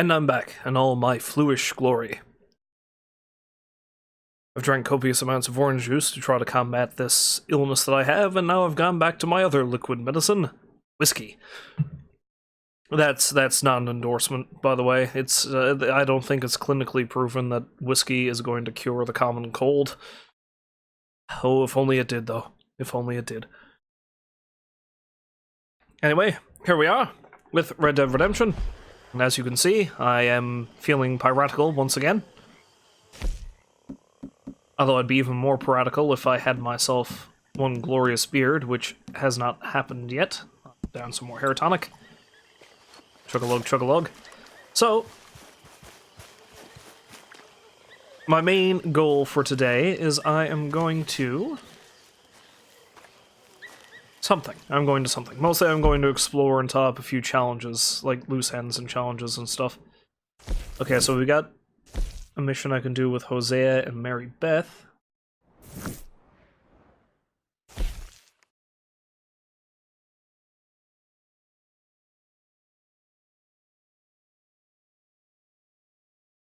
And I'm back, in all my fluish glory. I've drank copious amounts of orange juice to try to combat this illness that I have, and now I've gone back to my other liquid medicine, whiskey. That's not an endorsement, by the way. It's I don't think it's clinically proven that whiskey is going to cure the common cold. Oh, if only it did, though. If only it did. Anyway, here we are, with Red Dead Redemption. And as you can see, I am feeling piratical once again. Although I'd be even more piratical if I had myself one glorious beard, which has not happened yet. Down some more hair tonic. Chug-a-lug, chug-a-lug. So, my main goal for today is I am going to... I'm going to something. Mostly I'm going to explore and top a few challenges, like loose ends and challenges and stuff. Okay, so we got a mission I can do with Hosea and Mary Beth.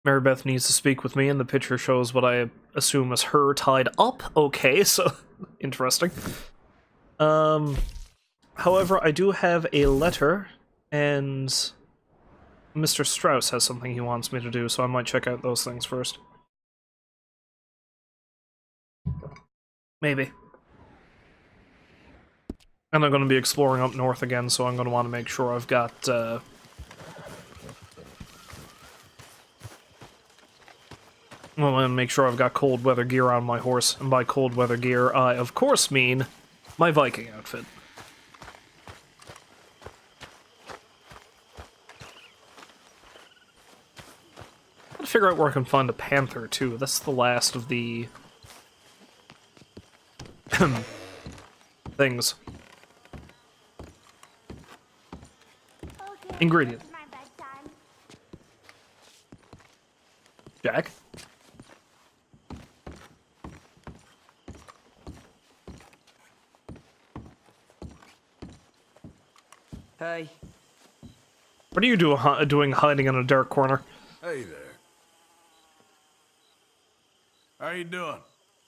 Mary Beth needs to speak with me, and the picture shows what I assume is her tied up. Okay, so interesting. However, I do have a letter, and Mr. Strauss has something he wants me to do, so I might check out those things first. Maybe. And I'm going to be exploring up north again, so I'm going to want to make sure I've got, well, I'm going to make sure I've got cold weather gear on my horse, and by cold weather gear, I, of course, mean my Viking outfit. Gotta figure out where I can find a panther, too. That's the last of the... things. Ingredient. Jack? Hey. What are you doing hiding in a dark corner? Hey there. How you doing?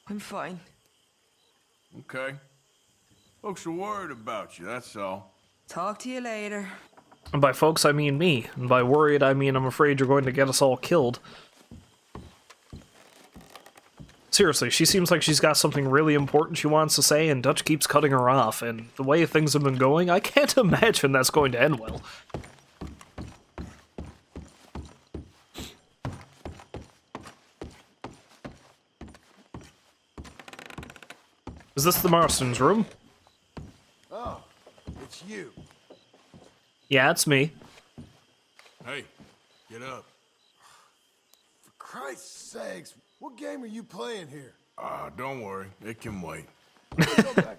I'm fine. Okay. Folks are worried about you, that's all. Talk to you later. And by folks, I mean me. And by worried, I mean I'm afraid you're going to get us all killed. Seriously, she seems like she's got something really important she wants to say, and Dutch keeps cutting her off, and the way things have been going, I can't imagine that's going to end well. Is this the Marstons' room? Oh, it's you. Yeah, it's me. Hey, get up. For Christ's sakes, what game are you playing here? Don't worry, it can wait. Go back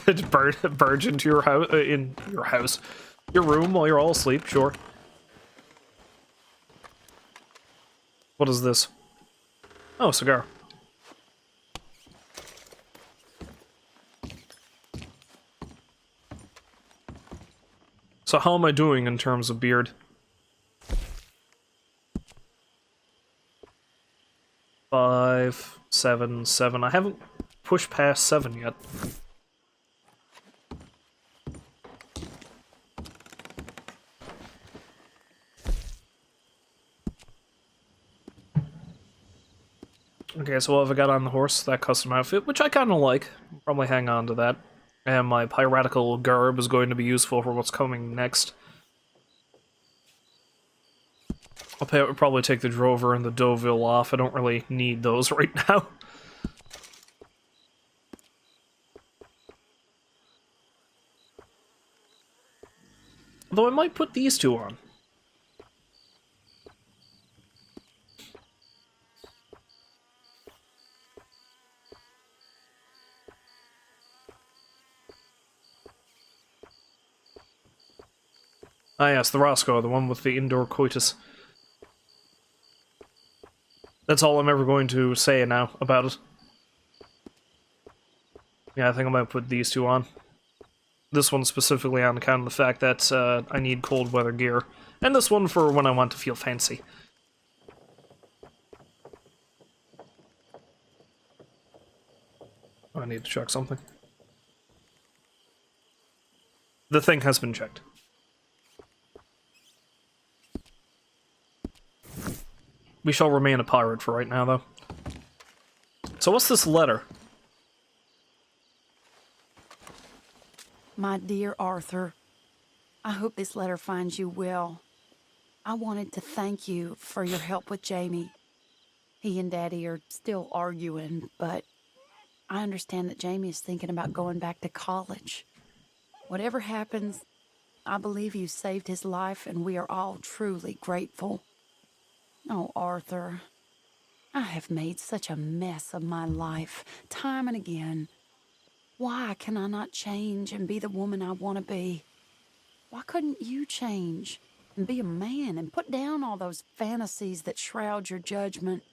to sleep. Barge into your house, your room while you're all asleep. Sure. What is this? Oh, cigar. So how am I doing in terms of beard? 5, 7, 7. I haven't pushed past 7 yet. Okay, so what have I got on the horse? That custom outfit, which I kind of like. Probably hang on to that. And my piratical garb is going to be useful for what's coming next. I'll probably take the Drover and the Deauville off. I don't really need those right now. Although I might put these two on. Ah yes, the Roscoe, the one with the indoor coitus. That's all I'm ever going to say now about it. Yeah, I think I might put these two on. This one specifically on account of the fact that I need cold weather gear. And this one for when I want to feel fancy. Oh, I need to check something. The thing has been checked. We shall remain a pirate for right now, though. So what's this letter? My dear Arthur, I hope this letter finds you well. I wanted to thank you for your help with Jamie. He and Daddy are still arguing, but I understand that Jamie is thinking about going back to college. Whatever happens, I believe you saved his life, and we are all truly grateful. Oh, Arthur, I have made such a mess of my life, time and again. Why can I not change and be the woman I want to be? Why couldn't you change and be a man and put down all those fantasies that shroud your judgment?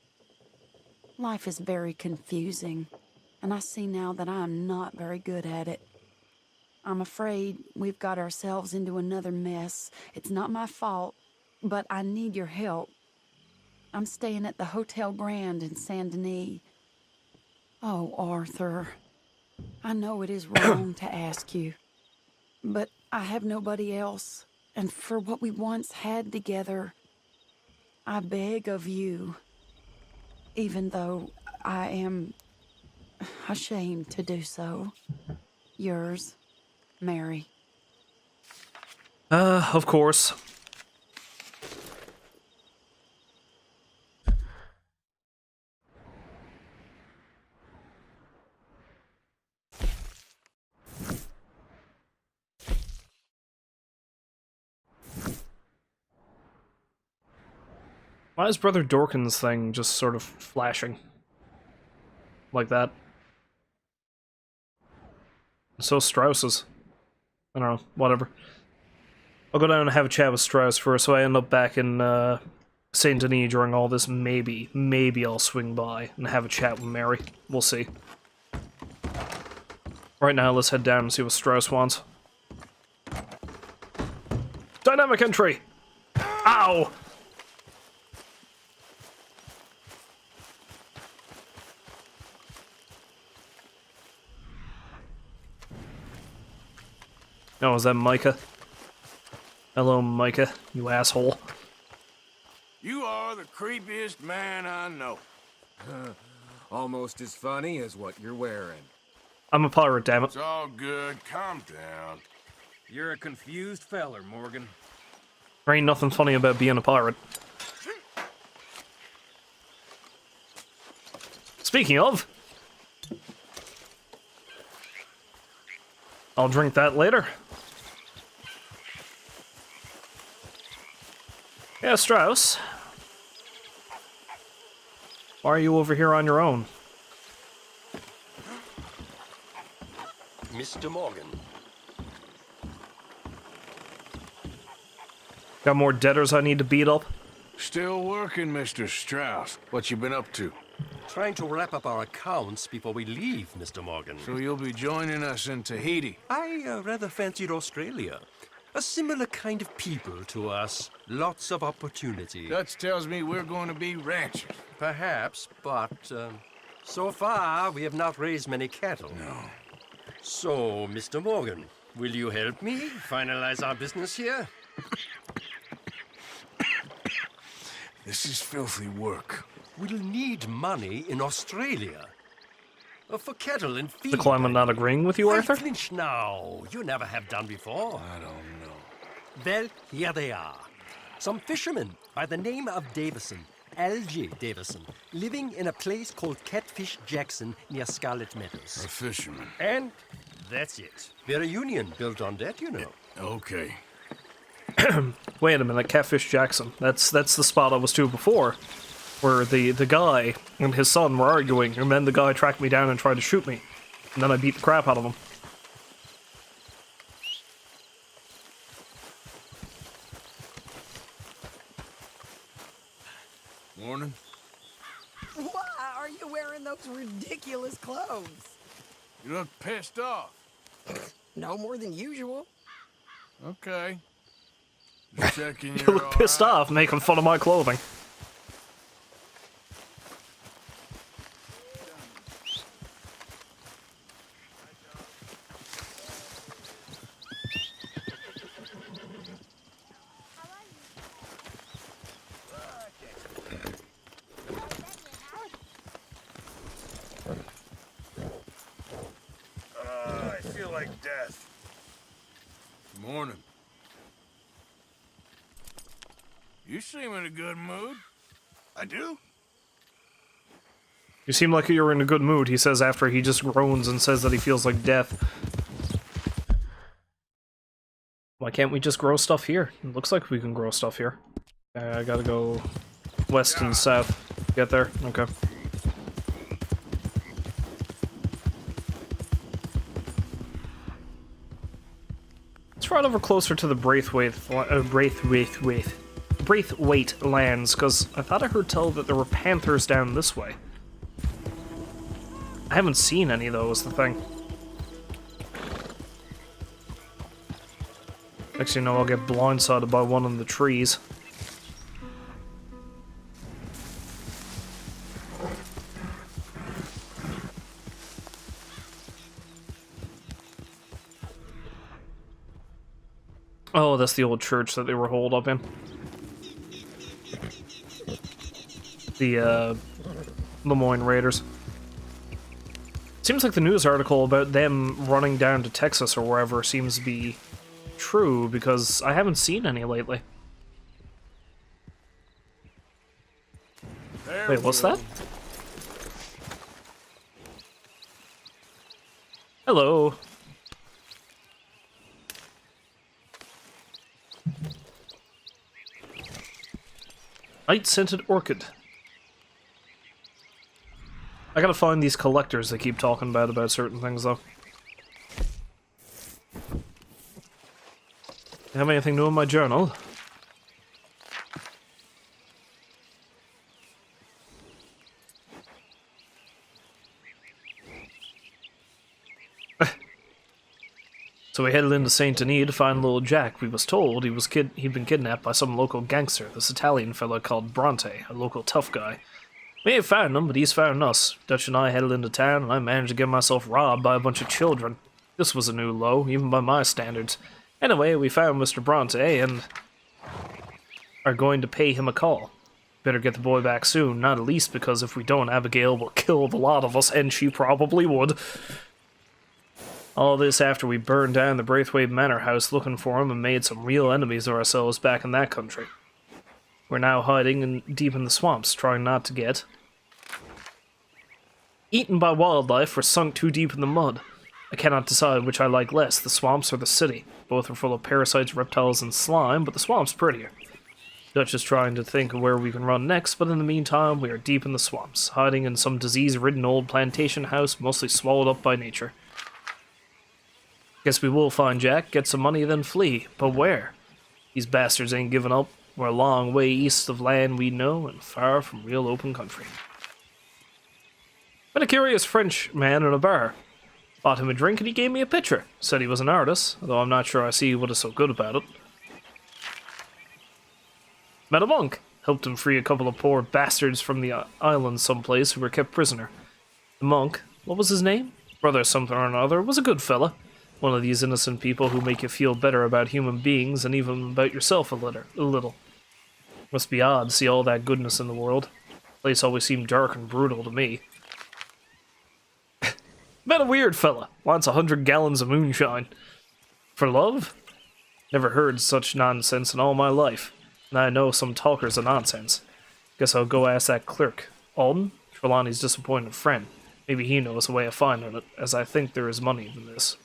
Life is very confusing, and I see now that I am not very good at it. I'm afraid we've got ourselves into another mess. It's not my fault, but I need your help. I'm staying at the Hotel Grand in Saint Denis. Oh, Arthur, I know it is wrong to ask you, but I have nobody else, and for what we once had together, I beg of you, even though I am ashamed to do so. Yours, Mary. Of course. Why is Brother Dorkin's thing just sort of flashing? Like that? So Strauss's. I don't know, whatever. I'll go down and have a chat with Strauss first, so I end up back in Saint Denis during all this. Maybe I'll swing by and have a chat with Mary. We'll see. Right now, let's head down and see what Strauss wants. Dynamic entry! Ow! Oh, is that Micah? Hello, Micah, you asshole. You are the creepiest man I know. Almost as funny as what you're wearing. I'm a pirate, damn it. It's all good. Calm down. You're a confused feller, Morgan. There ain't nothing funny about being a pirate. Speaking of, I'll drink that later. Yeah, Strauss. Why are you over here on your own? Mr. Morgan. Got more debtors I need to beat up? Still working, Mr. Strauss. What you been up to? Trying to wrap up our accounts before we leave, Mr. Morgan. So you'll be joining us in Tahiti? I rather fancied Australia. A similar kind of people to us. Lots of opportunity. Dutch tells me we're going to be ranchers. Perhaps, but so far we have not raised many cattle. No. So, Mr. Morgan, will you help me finalize our business here? This is filthy work. We'll need money in Australia. For cattle and feed. The climate not agreeing with you, Why Arthur? flinch now? You never have done before. I don't know. Well, here they are. Some fishermen by the name of Davison, L.J. Davison, living in a place called Catfish Jackson near Scarlet Meadows. A fisherman. And that's it. We're a union built on that, you know. Okay. Wait a minute, Catfish Jackson. That's the spot I was to before. Where the guy and his son were arguing, and then the guy tracked me down and tried to shoot me. And then I beat the crap out of him. Morning. Why are you wearing those ridiculous clothes? You look pissed off. No more than usual. Okay. Just checking You you're look pissed all right. off making fun of my clothing. I feel like death. Good morning. You seem in a good mood. I do? You seem like you're in a good mood, he says after he just groans and says that he feels like death. Why can't we just grow stuff here? It looks like we can grow stuff here. I gotta go west and south. Get there? Okay. Let's ride over closer to the Braithwaite lands, because I thought I heard tell that there were panthers down this way. I haven't seen any, though, is the thing. Next thing you know, I'll get blindsided by one in the trees. Oh, that's the old church that they were holed up in. The, Lemoyne Raiders. Seems like the news article about them running down to Texas or wherever seems to be true, because I haven't seen any lately. There Wait, what's we that? go. Hello. Night-scented orchid. I gotta find these collectors they keep talking about certain things, though. Have anything new in my journal? So we headed into Saint Denis to find little Jack. We was told he'd been kidnapped by some local gangster, this Italian fella called Bronte, a local tough guy. We ain't found him, but he's found us. Dutch and I headed into town, and I managed to get myself robbed by a bunch of children. This was a new low, even by my standards. Anyway, we found Mr. Bronte, and are going to pay him a call. Better get the boy back soon, not at least because if we don't, Abigail will kill the lot of us, and she probably would. All this after we burned down the Braithwaite Manor house looking for him and made some real enemies of ourselves back in that country. We're now hiding deep in the swamps, trying not to get eaten by wildlife or sunk too deep in the mud. I cannot decide which I like less, the swamps or the city. Both are full of parasites, reptiles, and slime, but the swamp's prettier. Dutch is trying to think of where we can run next, but in the meantime, we are deep in the swamps, hiding in some disease-ridden old plantation house, mostly swallowed up by nature. Guess we will find Jack, get some money, then flee. But where? These bastards ain't giving up. We're a long way east of land we know and far from real open country. Met a curious French man in a bar. Bought him a drink and he gave me a picture. Said he was an artist, though I'm not sure I see what is so good about it. Met a monk. Helped him free a couple of poor bastards from the island someplace who were kept prisoner. The monk, what was his name? Brother something or another, was a good fella. One of these innocent people who make you feel better about human beings and even about yourself a little. Must be odd to see all that goodness in the world. The place always seemed dark and brutal to me. Met a weird fella. Wants 100 gallons of moonshine. For love? Never heard such nonsense in all my life. And I know some talkers of nonsense. Guess I'll go ask that clerk. Alden? Trelawney's disappointed friend. Maybe he knows a way of finding it, as I think there is money in this.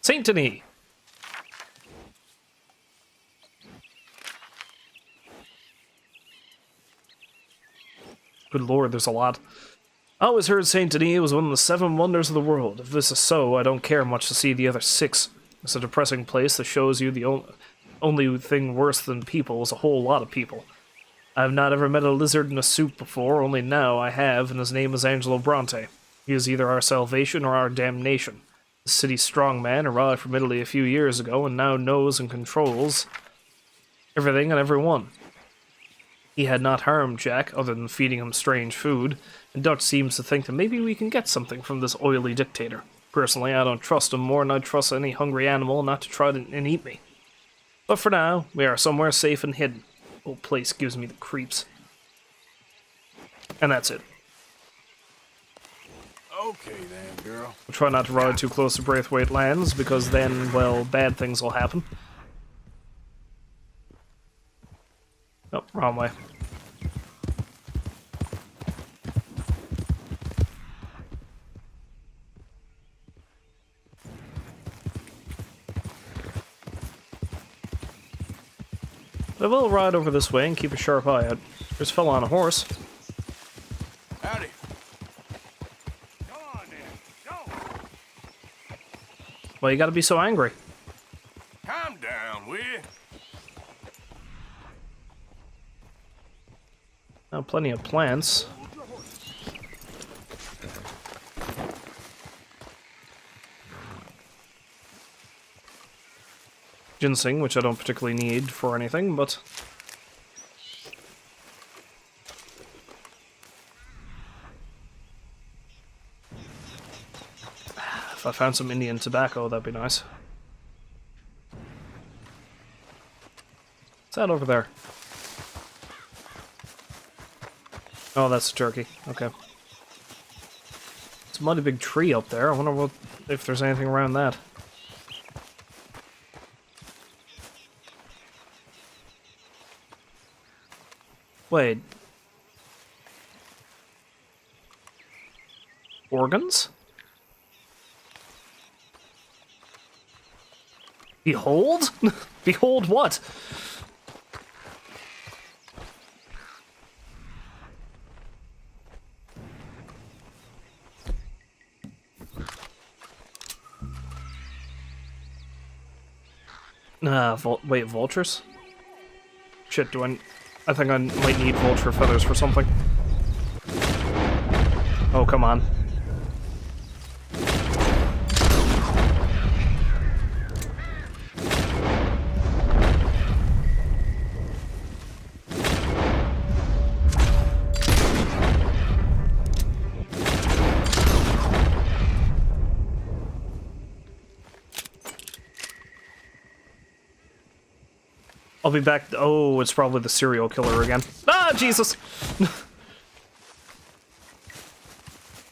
Saint Denis. Good lord, there's a lot. I always heard Saint Denis was one of the 7 wonders of the world. If this is so, I don't care much to see the other 6. It's a depressing place that shows you the only thing worse than people is a whole lot of people. I have not ever met a lizard in a suit before, only now I have, and his name is Angelo Bronte. He is either our salvation or our damnation. The city's strongman arrived from Italy a few years ago and now knows and controls everything and everyone. He had not harmed Jack other than feeding him strange food, and Dutch seems to think that maybe we can get something from this oily dictator. Personally, I don't trust him more than I'd trust any hungry animal not to try and eat me. But for now, we are somewhere safe and hidden. The whole place gives me the creeps. And that's it. Okay then, girl. We'll try not to ride too close to Braithwaite Lands, because then, well, bad things will happen. Oh, wrong way. I will ride over this way and keep a sharp eye out. There's a fella on a horse. Howdy. Come on then, go. Why you gotta be so angry? Calm down, will you? Oh, plenty of plants. Ginseng, which I don't particularly need for anything, but... if I found some Indian tobacco, that'd be nice. What's that over there? Oh, that's a turkey. Okay. It's a mighty big tree up there. I wonder if there's anything around that. Wait. Organs? Behold? Behold what? Wait, vultures? Shit, I think I might need vulture feathers for something. Oh, come on. I'll be back. Oh, it's probably the serial killer again. Ah, Jesus!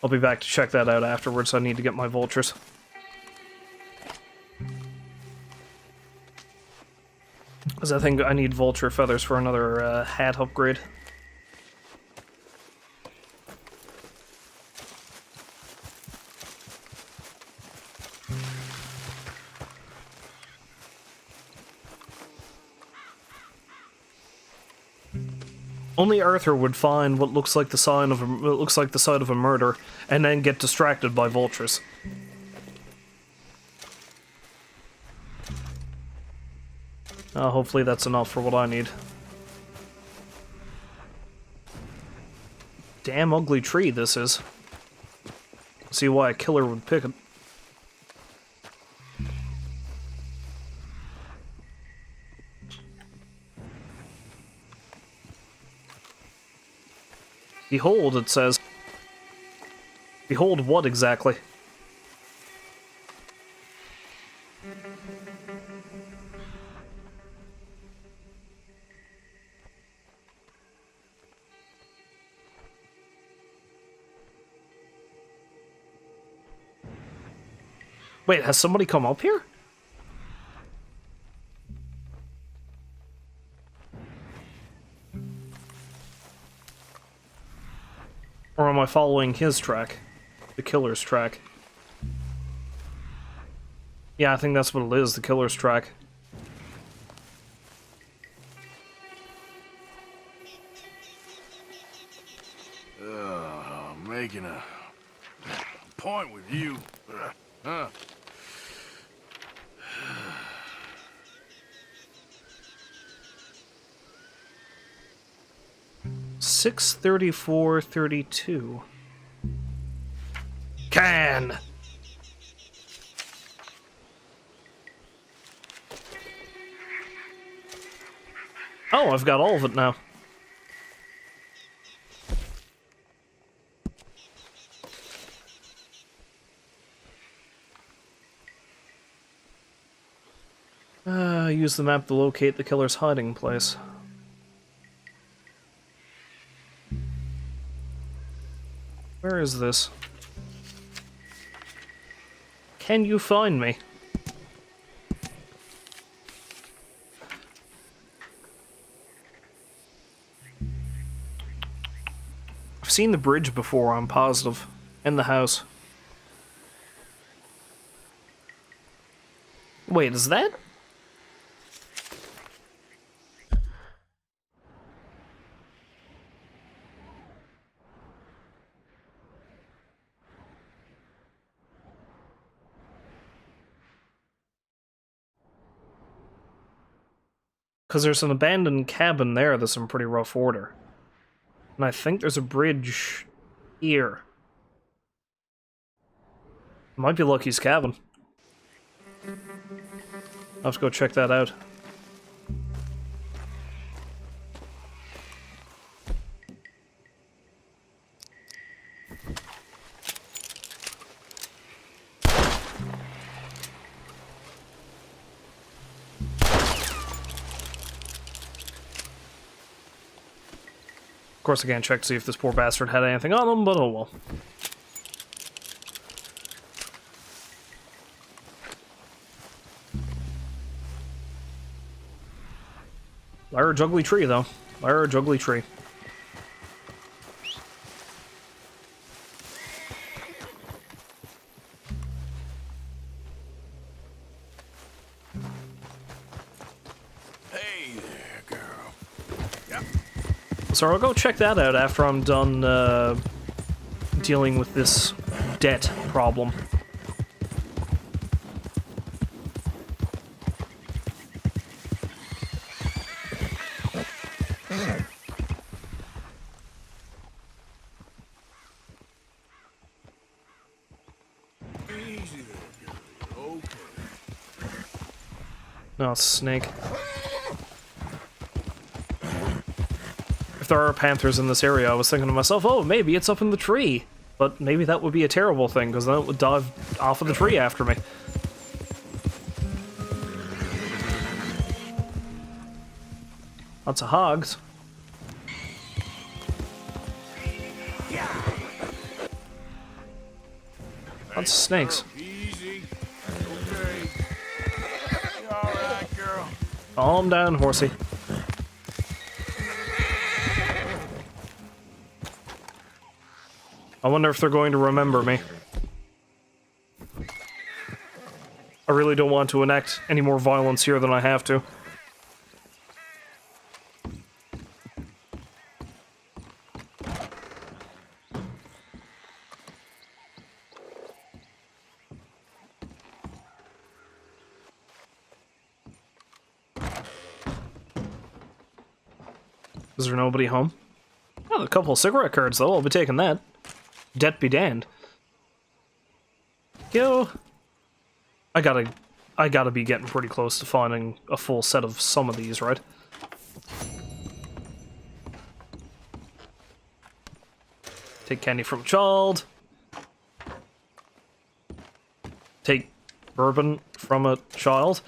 I'll be back to check that out afterwards. I need to get my vultures. Because I think I need vulture feathers for another hat upgrade. Only Arthur would find what looks like the sign of the site of a murder, and then get distracted by vultures. Hopefully that's enough for what I need. Damn ugly tree this is. See why a killer would pick it. Behold, it says. Behold what exactly? Wait, has somebody come up here? Or am I following his track? The killer's track. Yeah, I think that's what it is, the killer's track. Making a point with you. Huh? 634.32. Can! Oh, I've got all of it now. Use the map to locate the killer's hiding place. Where is this? Can you find me? I've seen the bridge before, I'm positive. In the house. Wait, is that? Because there's an abandoned cabin there that's in pretty rough order. And I think there's a bridge here. Might be Lucky's cabin. I'll have to go check that out. Of course, I can't check to see if this poor bastard had anything on him, but oh well. Large ugly tree, though. Large ugly tree. Hey there, girl. So I'll go check that out after I'm done dealing with this debt problem. Easy there, girl. Okay. No, it's a snake. If there are panthers in this area, I was thinking to myself, oh, maybe it's up in the tree. But maybe that would be a terrible thing, because then it would dive off of the tree after me. Lots of hogs. Lots of snakes. Easy. Okay. You all right, girl? Calm down, horsey. I wonder if they're going to remember me. I really don't want to enact any more violence here than I have to. Is there nobody home? Oh, a couple of cigarette cards, though. I'll be taking that. Debt be damned. Yo. I gotta be getting pretty close to finding a full set of some of these, right? Take candy from a child. Take bourbon from a child.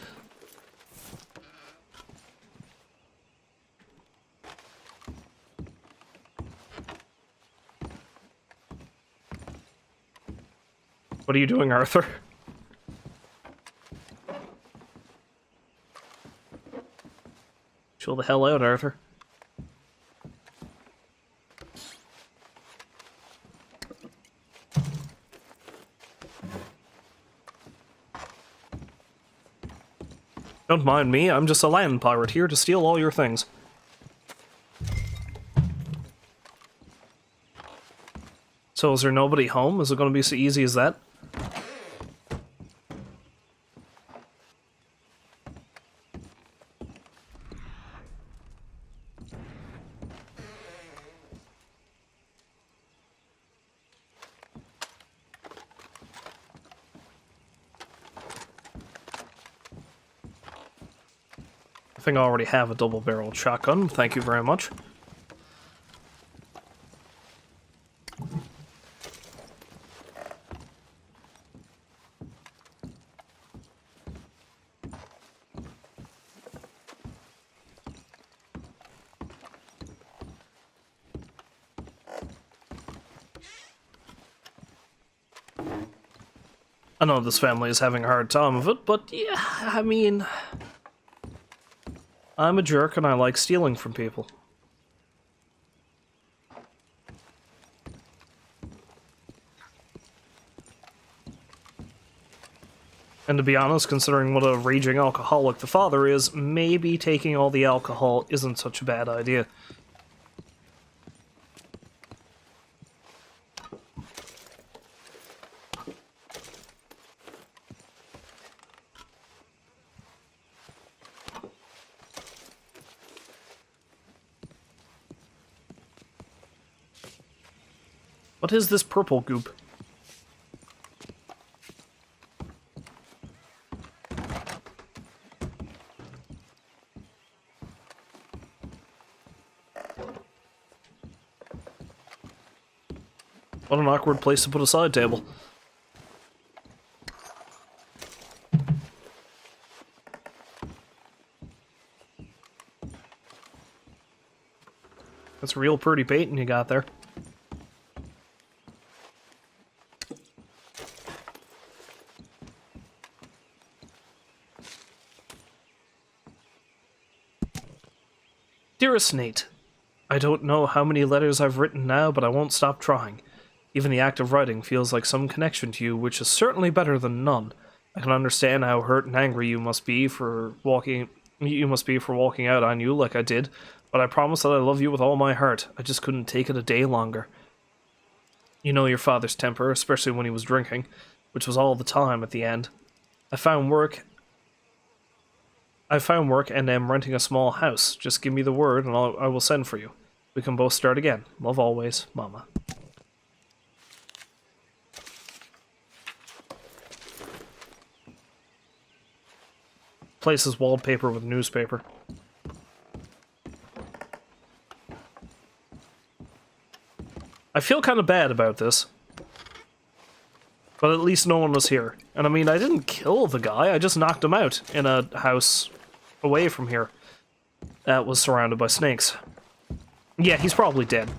What are you doing, Arthur? Chill the hell out, Arthur. Don't mind me, I'm just a land pirate here to steal all your things. So is there nobody home? Is it going to be so easy as that? think I already have a double-barreled shotgun. Thank you very much. I know this family is having a hard time of it, but yeah, I mean, I'm a jerk and I like stealing from people. And to be honest, considering what a raging alcoholic the father is, maybe taking all the alcohol isn't such a bad idea. What is this purple goop? What an awkward place to put a side table. That's real pretty baiting you got there. Dearest Nate, I don't know how many letters I've written now, but I won't stop trying. Even the act of writing feels like some connection to you, which is certainly better than none. I can understand how hurt and angry you must be for walking out on you like I did, but I promise that I love you with all my heart. I just couldn't take it a day longer. You know your father's temper, especially when he was drinking, which was all the time at the end. I found work and am renting a small house. Just give me the word and I will send for you. We can both start again. Love always, Mama. Place is wallpaper with newspaper. I feel kind of bad about this. But at least no one was here. And I mean, I didn't kill the guy, I just knocked him out in a house away from here that was surrounded by snakes. Yeah, he's probably dead.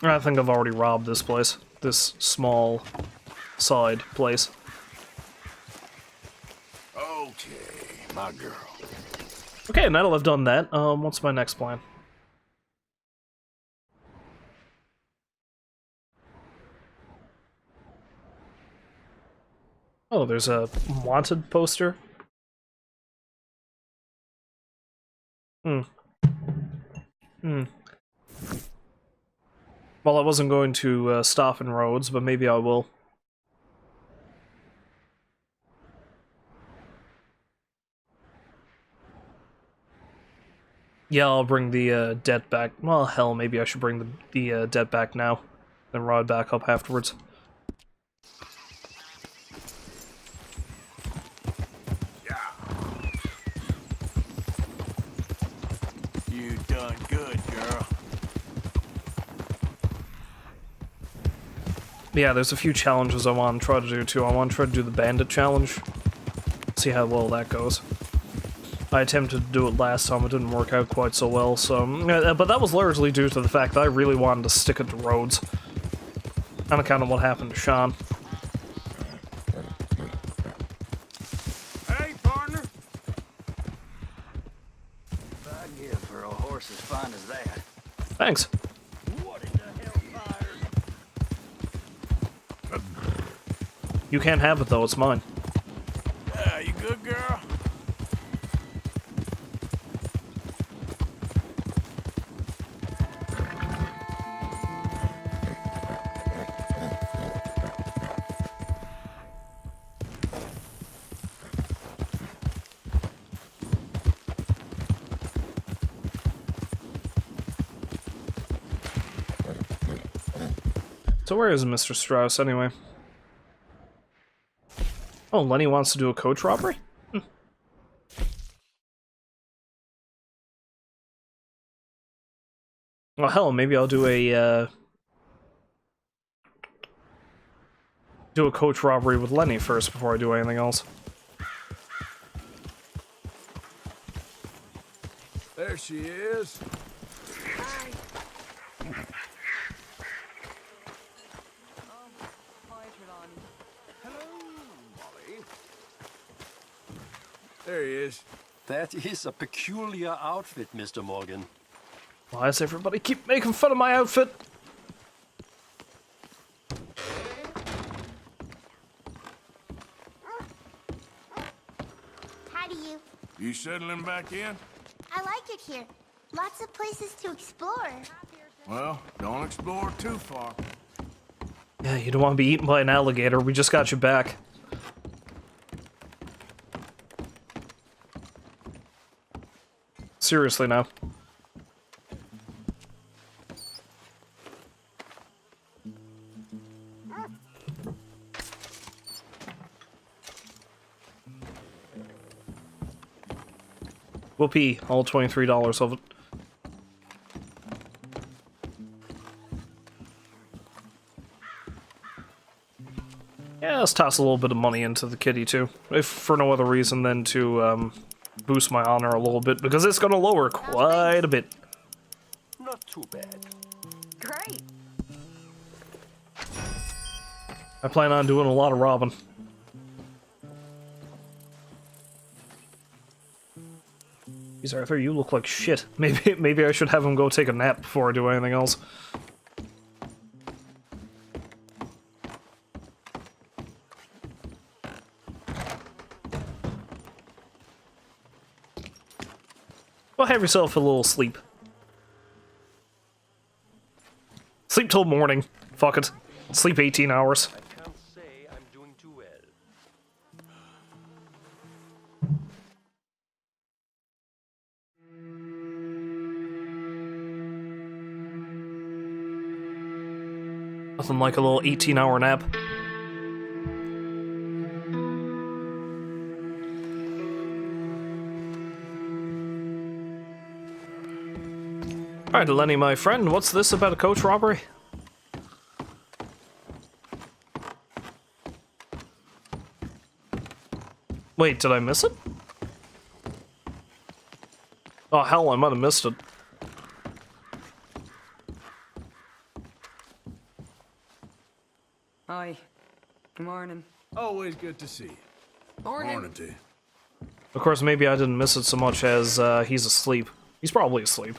I think I've already robbed this place. This small side place. Okay, my girl. Okay, now that I've done that, what's my next plan? Oh, there's a wanted poster. Well, I wasn't going to stop in Rhodes, but maybe I will. Yeah, I'll bring the debt back. Well, hell, maybe I should bring the debt back now, then ride back up afterwards. You done good, girl. Yeah, there's a few challenges I want to try to do too. I want to try to do the bandit challenge. See how well that goes. I attempted to do it last time, it didn't work out quite so well, so... but that was largely due to the fact that I really wanted to stick it to Rhodes. And kind of what happened to Sean. Hey, partner. I'd give for a horse as fine as that. Thanks. What in the hellfire? You can't have it though, it's mine. Yeah, you good, girl? So where is Mr. Strauss, anyway? Oh, Lenny wants to do a coach robbery? Well, hell, maybe I'll do a coach robbery with Lenny first before I do anything else. There she is. There he is. That is a peculiar outfit, Mr. Morgan. Why does everybody keep making fun of my outfit? How do you? You settling back in? I like it here. Lots of places to explore. Well, don't explore too far. Yeah, you don't want to be eaten by an alligator. We just got you back. Seriously now. Whoopee, all $23 of it. Yeah, let's toss a little bit of money into the kitty too. If for no other reason than to boost my honor a little bit, because it's gonna lower quite a bit. Not too bad. Great. I plan on doing a lot of robbing. Jeez, Arthur, you look like shit. Maybe I should have him go take a nap before I do anything else. Well, have yourself a little sleep. Sleep till morning. Fuck it. Sleep 18 hours. I can't say I'm doing too well. Nothing like a little 18-hour nap. Alright, Lenny, my friend, what's this about a coach robbery? Wait, did I miss it? Oh, hell, I might have missed it. Hi. Good morning. Always good to see you. Morning to you. Of course, maybe I didn't miss it so much as he's asleep. He's probably asleep.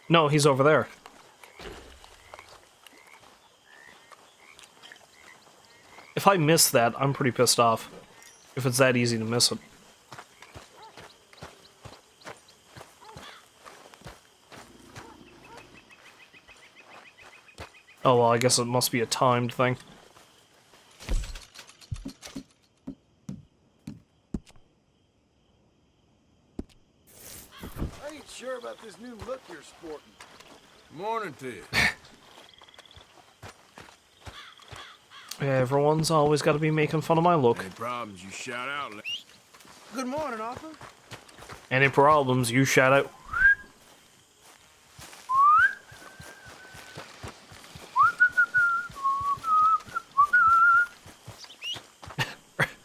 No, he's over there. If I miss that, I'm pretty pissed off. If it's that easy to miss it. Oh well, I guess it must be a timed thing. I ain't sure about this new look you're sporting. Morning to you. Yeah, everyone's always got to be making fun of my look. Any problems, you shout out. Good morning, Arthur. Any problems, you shout out.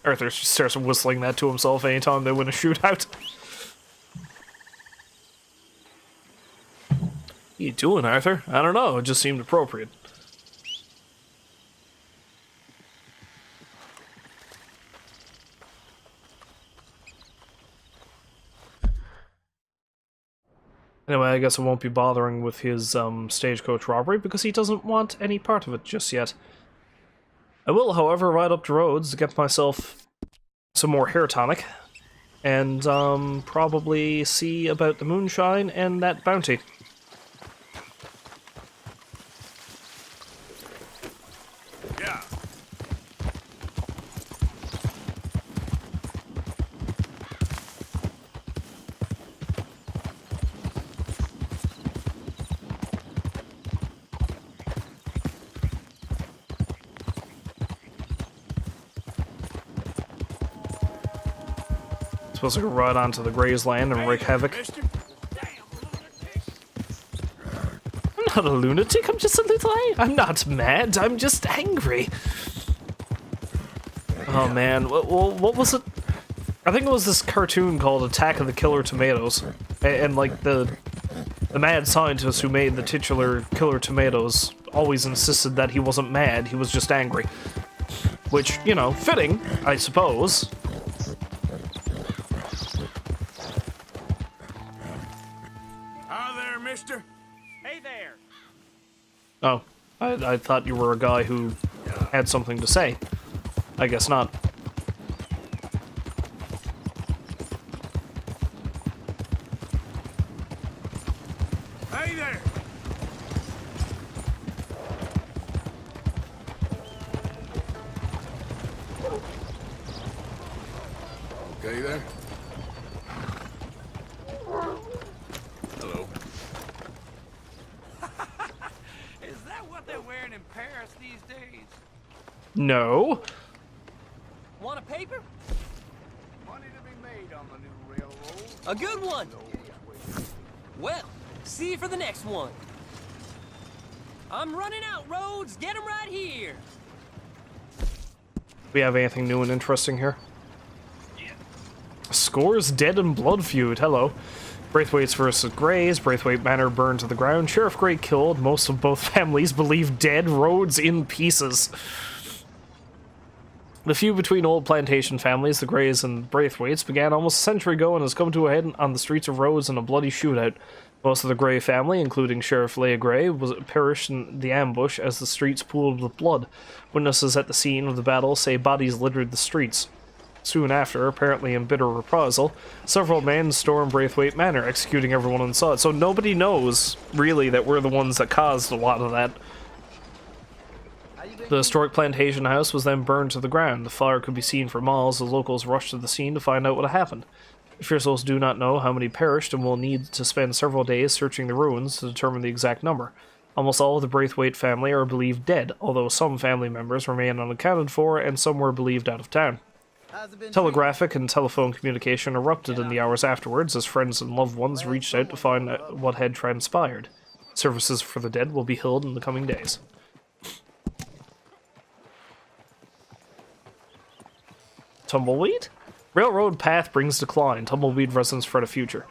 Arthur starts whistling that to himself anytime they win a shootout. What you doing, Arthur? I don't know, it just seemed appropriate. Anyway, I guess I won't be bothering with his stagecoach robbery because he doesn't want any part of it just yet. I will, however, ride up to Rhodes to get myself some more hair tonic. and probably see about the moonshine and that bounty. Yeah. Supposed to go right onto the Gray's land and wreak havoc. Mister? I'm not a lunatic, I'm just a little I'm not mad, I'm just angry. Oh man, what was it? I think it was this cartoon called Attack of the Killer Tomatoes. And like the mad scientist who made the titular Killer Tomatoes always insisted that he wasn't mad, he was just angry. Which, you know, fitting, I suppose. Hi there, mister. Hey there! Oh, I thought you were a guy who had something to say. I guess not. Hey there. Okay there. Hello. Is that what they're wearing in Paris these days? No. Want a paper? Money to be made on the new railroad. A good one! Well, see you for the next one. I'm running out, Rhodes. Get 'em right here. We have anything new and interesting here? Scores dead and blood feud. Hello. Braithwaite's versus Gray's. Braithwaite Manor burned to the ground. Sheriff Gray killed. Most of both families believed dead. Rhodes in pieces. The feud between old plantation families, the Grays and Braithwaites, began almost a century ago and has come to a head on the streets of Rhodes in a bloody shootout. Most of the Gray family, including Sheriff Leah Gray, perished in the ambush as the streets pooled with blood. Witnesses at the scene of the battle say bodies littered the streets. Soon after, apparently in bitter reprisal, several men stormed Braithwaite Manor, executing everyone inside. So nobody knows, really, that we're the ones that caused a lot of that. The historic plantation house was then burned to the ground. The fire could be seen for miles as locals rushed to the scene to find out what had happened. Officials do not know how many perished and will need to spend several days searching the ruins to determine the exact number. Almost all of the Braithwaite family are believed dead, although some family members remain unaccounted for and some were believed out of town. Telegraphic and telephone communication erupted in the hours afterwards as friends and loved ones reached out to find out what had transpired. Services for the dead will be held in the coming days. Tumbleweed? Railroad path brings decline. Tumbleweed residents fret a future.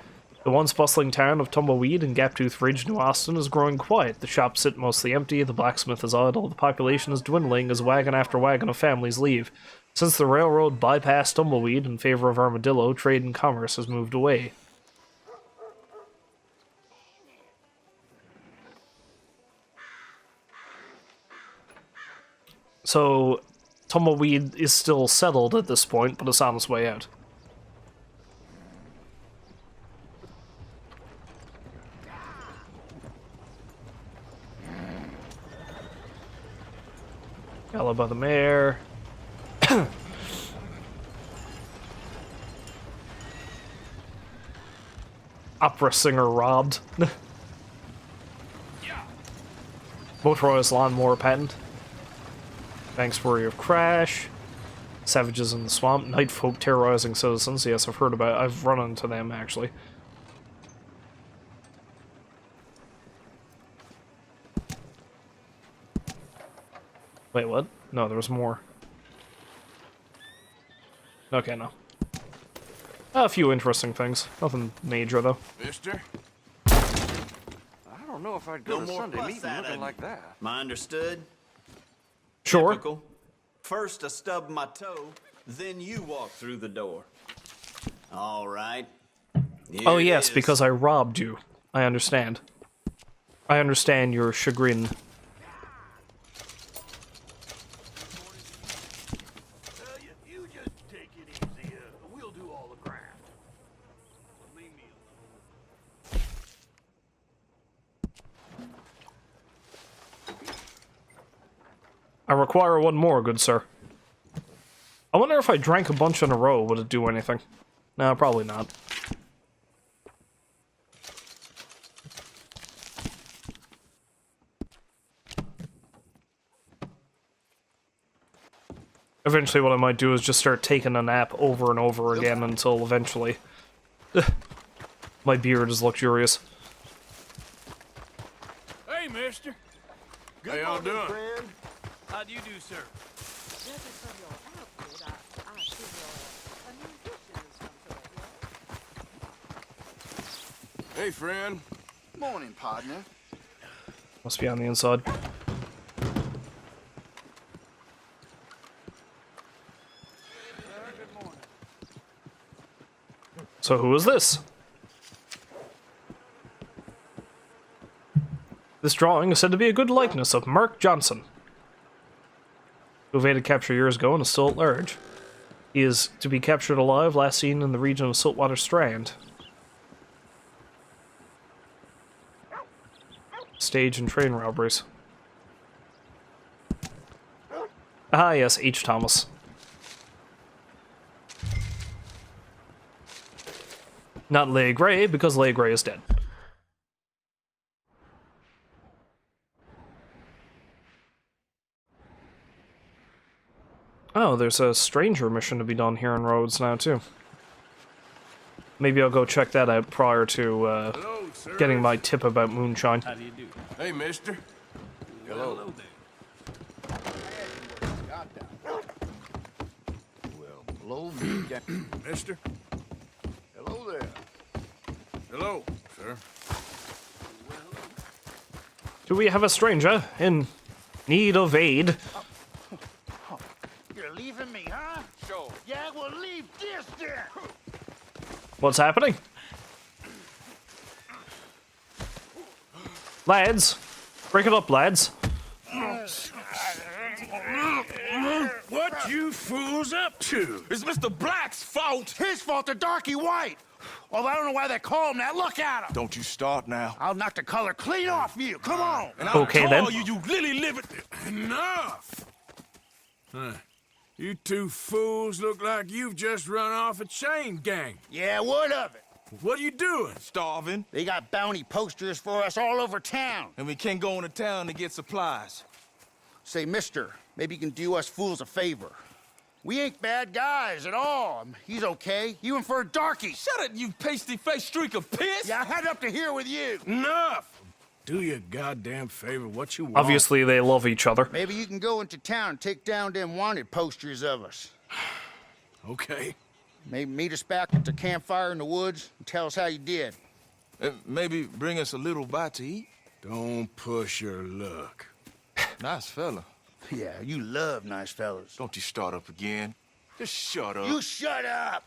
The once bustling town of Tumbleweed and Gaptooth Ridge, New Austin, is growing quiet. The shops sit mostly empty, the blacksmith is idle, the population is dwindling as wagon after wagon of families leave. Since the railroad bypassed Tumbleweed in favor of Armadillo, trade and commerce has moved away. So, Tumbleweed is still settled at this point, but it's on its way out. Yellow by the mayor. Opera singer robbed. Motorized lawnmower patent. Banks worry of crash. Savages in the swamp. Night folk terrorizing citizens. Yes, I've run into them actually. Wait, what? No, there was more. Okay, no. A few interesting things. Nothing major, though. Mister? I don't know if I'd go No to more Sunday fuss meeting out looking of like you. that. Am I understood? Sure. Typical. First I stub my toe, then you walk through the door. All right. Oh yes, because I robbed you. I understand. I understand your chagrin. You just take it easy. We'll do all the crap. I require one more, good sir. I wonder if I drank a bunch in a row, would it do anything? No, probably not. Eventually what I might do is just start taking a nap over and over again until eventually my beard is luxurious. Hey, mister. How y'all doing? How do you do, sir? Hey, friend. Morning, partner. Must be on the inside. So who is this? This drawing is said to be a good likeness of Mark Johnson, who evaded capture years ago and is still at large. He is to be captured alive, last seen in the region of Saltwater Strand. Stage and train robberies. Ah yes, H. Thomas. Not Leigh Gray, because Leigh Gray is dead. Oh, there's a stranger mission to be done here in Rhodes now, too. Maybe I'll go check that out prior to Hello, sir. getting my tip about moonshine. How do you do? Hey, mister. Hello there. Well, blow me down. Mister. Hello there. Hello, sir. Do we have a stranger in need of aid? You're leaving me, huh? Sure. Yeah, well, leave this there. What's happening? Lads, break it up, lads. What you fools up to? It's Mr. Black's fault. His fault, the darky white. Although I don't know why they call him that. Look at him. Don't you start now. I'll knock the color clean off you. Come on. And Okay, I'll then. call you lily livered. Enough. Huh. You two fools look like you've just run off a chain gang. Yeah, what of it? What are you doing? Starving, They got bounty posters for us all over town. and we can't go into town to get supplies. Say, mister, maybe you can do us fools a favor. We ain't bad guys at all. He's okay. You in for a darky. Shut it, you pasty-faced streak of piss! Yeah, I had up to here with you. Enough. Do your goddamn favor what you want. Obviously, they love each other. Maybe you can go into town and take down them wanted posters of us. Okay. Maybe meet us back at the campfire in the woods and tell us how you did. Maybe bring us a little bite to eat. Don't push your luck. Nice fella. Yeah, you love nice fellas. Don't you start up again. Just shut up. You shut up!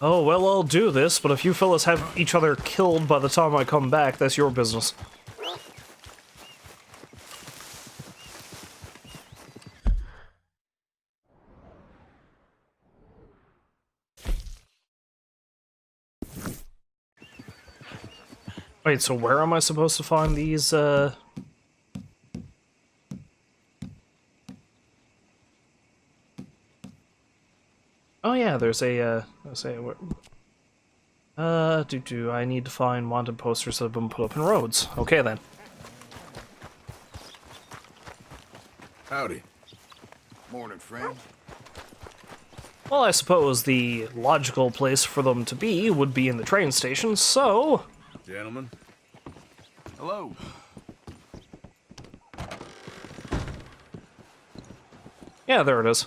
Oh, well, I'll do this, but if you fellas have each other killed by the time I come back, that's your business. Wait, so where am I supposed to find these, Oh yeah, there's a, I need to find wanted posters that have been put up in Rhodes. Okay then. Howdy. Morning, friend. Well, I suppose the logical place for them to be would be in the train station, so... Gentlemen. Hello. Yeah, there it is.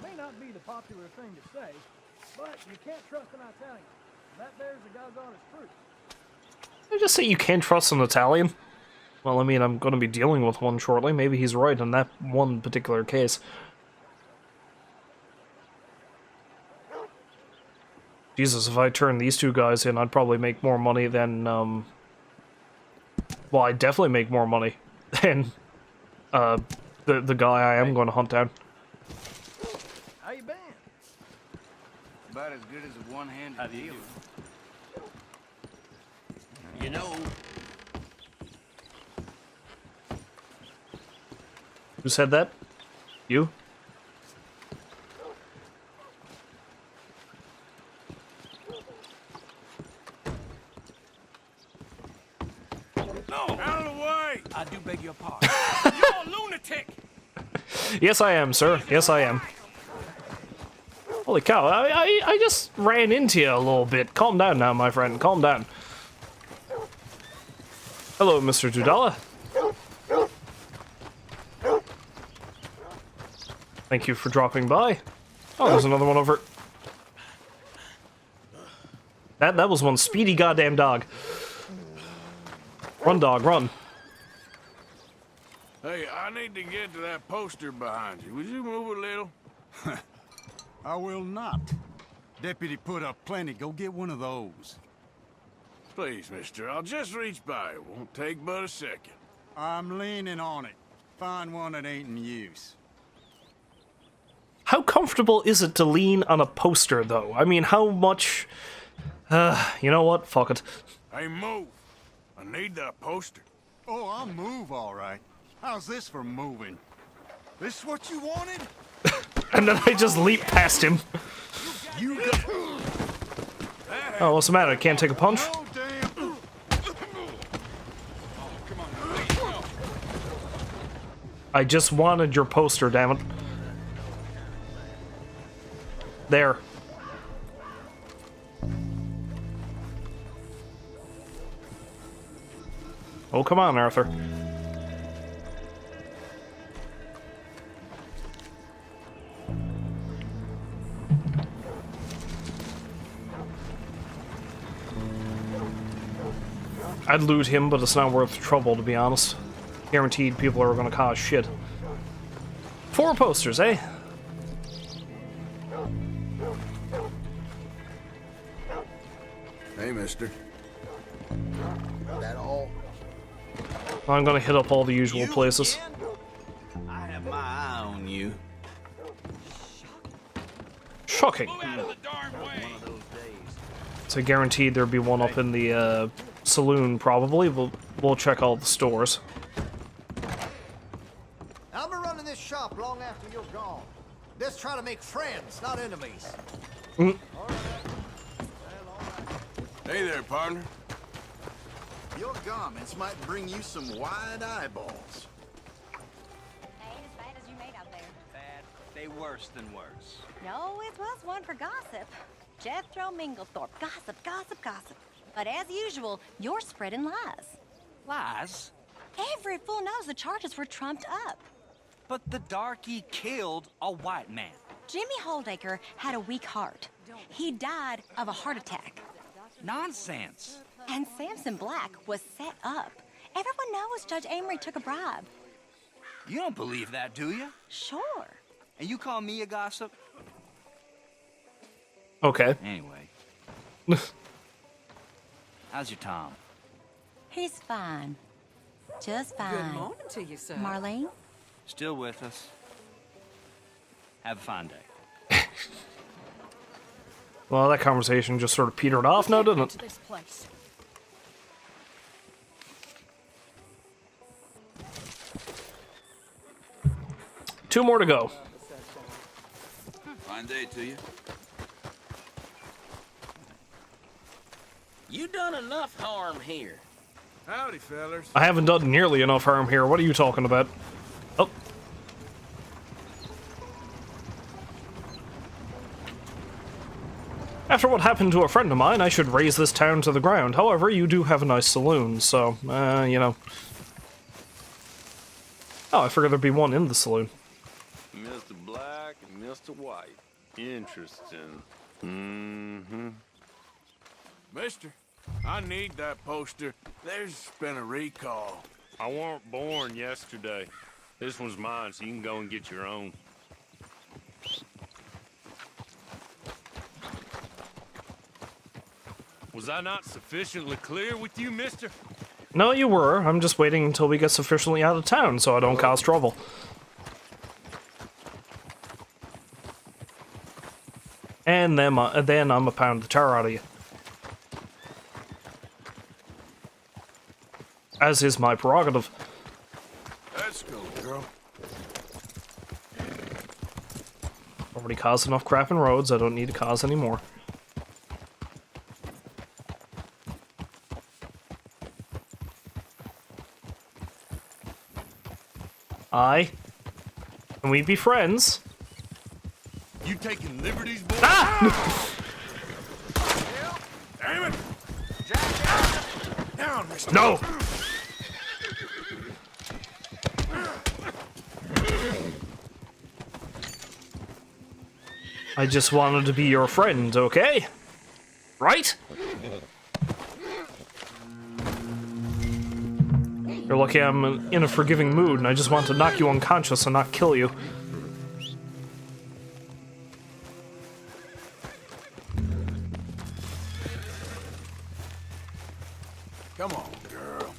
May not be the popular thing to say, but you can't trust an Italian. That there's a guy's honest truth. Did I just say you can't trust an Italian? Well, I mean, I'm going to be dealing with one shortly. Maybe he's right in that one particular case. Jesus, if I turn these two guys in, I'd probably make more money than, well, I'd definitely make more money than, the guy I am going to hunt down. How you been? About as good as a one-handed deal. You know, Who said that? You? No! Out of the way! I do beg your pardon. You're a lunatic! Yes, I am, sir. Yes, I am. Holy cow, I just ran into you a little bit. Calm down now, my friend. Calm down. Hello, Mr. Dudala. Thank you for dropping by. Oh, there's another one over. That was one speedy goddamn dog. Run, dog, run. Hey, I need to get to that poster behind you. Would you move a little? I will not. Deputy put up plenty. Go get one of those. Please, mister, I'll just reach by. It won't take but a second. I'm leaning on it. Find one that ain't in use. How comfortable is it to lean on a poster, though? I mean, how much... you know what? Fuck it. Hey, move. I need that poster. Oh, I'll move, all right. How's this for moving? This what you wanted? And then I just leap past him. You got... Oh, what's the matter? I can't take a punch? No, damn. I just wanted your poster, damn it. There. Oh, come on, Arthur. I'd loot him, but it's not worth the trouble, to be honest. Guaranteed people are gonna cause shit. 4 posters, eh? Hey, mister. That all? I'm gonna hit up all the usual places. I have my eye on you. Shocking. So guaranteed there'd be one up in the saloon, probably. We'll check all the stores. I'm running this shop long after you're gone. Let's try to make friends, not enemies. Hey there, partner. Your garments might bring you some wide eyeballs. Ain't as bad as you made out there. Bad. They worse than worse. No, it was one for gossip. Jethro Minglethorpe. Gossip, gossip, gossip. But as usual, you're spreading lies. Lies? Every fool knows the charges were trumped up. But the darky killed a white man. Jimmy Holdacre had a weak heart. He died of a heart attack. Nonsense. And Samson Black was set up. Everyone knows Judge Amory took a bribe. You don't believe that, do you? Sure. And you call me a gossip? Okay. Anyway. How's your Tom? He's fine. Just fine. Good morning to you, sir. Marlene? Still with us. Have a fine day. Well, that conversation just sort of petered off now, didn't it? This place. Two more to go. Fine day to you. You done enough harm here. Howdy, fellers. I haven't done nearly enough harm here. What are you talking about? Oh. After what happened to a friend of mine, I should raise this town to the ground. However, you do have a nice saloon, so, you know. Oh, I figured there'd be one in the saloon. Mr. Black and Mr. White. Interesting. Mm-hmm. Mister, I need that poster. There's been a recall. I weren't born yesterday. This one's mine, so you can go and get your own. Was I not sufficiently clear with you, mister? No, you were. I'm just waiting until we get sufficiently out of town so I don't cause trouble. And then I'm a pound the tar out of you. As is my prerogative. Let's go, girl. already caused enough crap in roads. I don't need to cause any more. Can we be friends? You taking liberties, boy? Ah! Damn it! Down, Mr. No! I just wanted to be your friend, okay? Right? You're lucky I'm in a forgiving mood and I just want to knock you unconscious and not kill you. Come on, girl.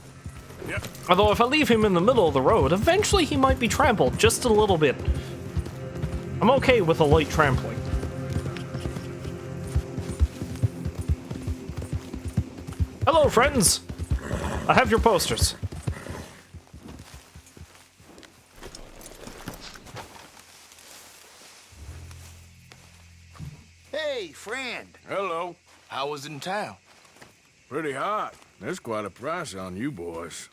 Yep. Although if I leave him in the middle of the road, eventually he might be trampled just a little bit. I'm okay with a light trampling. Hello, friends! I have your posters. Hey, friend. Hello. How was in town? Pretty hot. There's quite a price on you boys.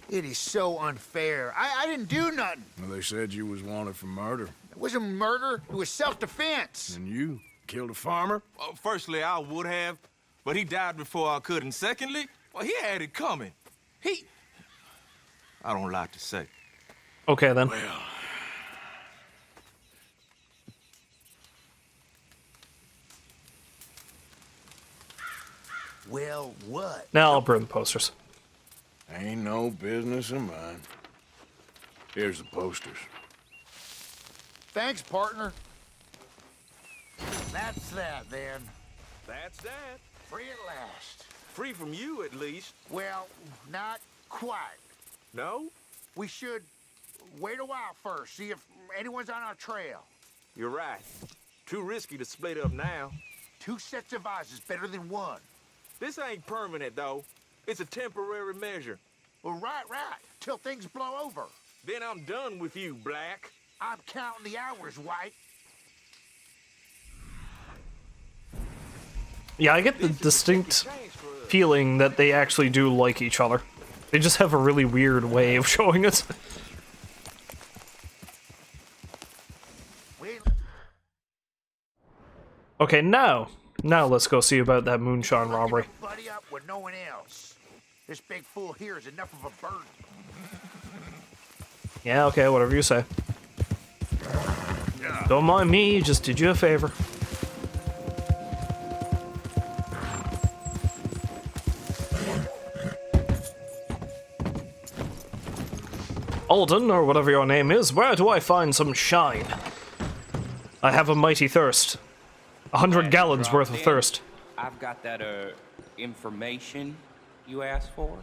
It is so unfair. I didn't do nothing. Well, they said you was wanted for murder. It wasn't murder. It was self-defense. And you killed a farmer? Well, firstly, I would have, but he died before I could. And secondly, well, he had it coming. I don't like to say. Okay, then. Well, what? Now I'll burn the posters. Ain't no business of mine. Here's the posters. Thanks, partner. That's that, then. That's that. Free at last. Free from you, at least. Well, not quite. No? We should wait a while first, see if anyone's on our trail. You're right. Too risky to split up now. 2 sets of eyes is better than 1. This ain't permanent, though. It's a temporary measure. Well, right. Till things blow over. Then I'm done with you, Black. I'm counting the hours, White. Yeah, I get the distinct feeling that they actually do like each other. They just have a really weird way of showing it. Okay, now let's go see about that moonshine robbery. Buddy up with no one else. This big fool here is enough of a burden. Yeah, okay, whatever you say. Don't mind me, just did you a favor. Alden, or whatever your name is, where do I find some shine? I have a mighty thirst. 100 gallons worth of thirst. I've got that, information you asked for.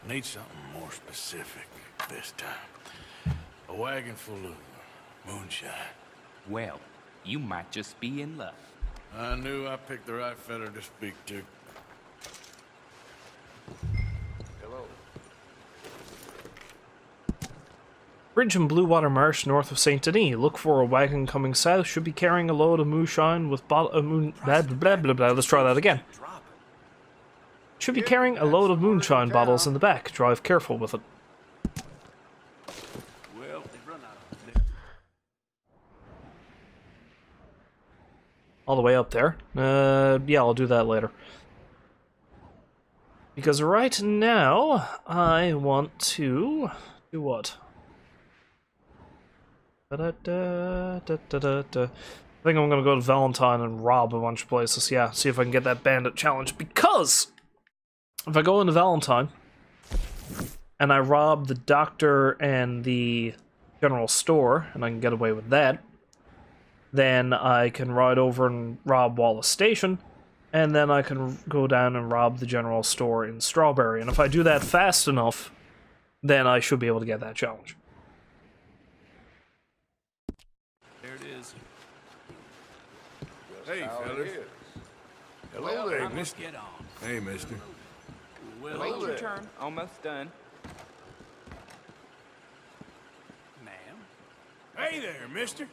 Need something more specific this time. A wagon full of moonshine. Well, you might just be in luck. I knew I picked the right fella to speak to. Hello. Bridge in Blue Water Marsh, north of Saint Denis. Look for a wagon coming south. Should be carrying a load of moonshine with blah blah blah. Let's try that again. Should be carrying a load of moonshine bottles in the back. Drive careful with it. Well, All the way up there. Yeah, I'll do that later. Because right now, I want to do what? I think I'm gonna go to Valentine and rob a bunch of places. Yeah, see if I can get that bandit challenge. Because if I go into Valentine and I rob the doctor and the general store, and I can get away with that, then I can ride over and rob Wallace Station, and then I can go down and rob the general store in Strawberry. And if I do that fast enough, then I should be able to get that challenge. there it is. Hey, fellas. Hello there, mister. Get on. Hey, mister. Well, Wait your turn. Almost done. Hey there, mister.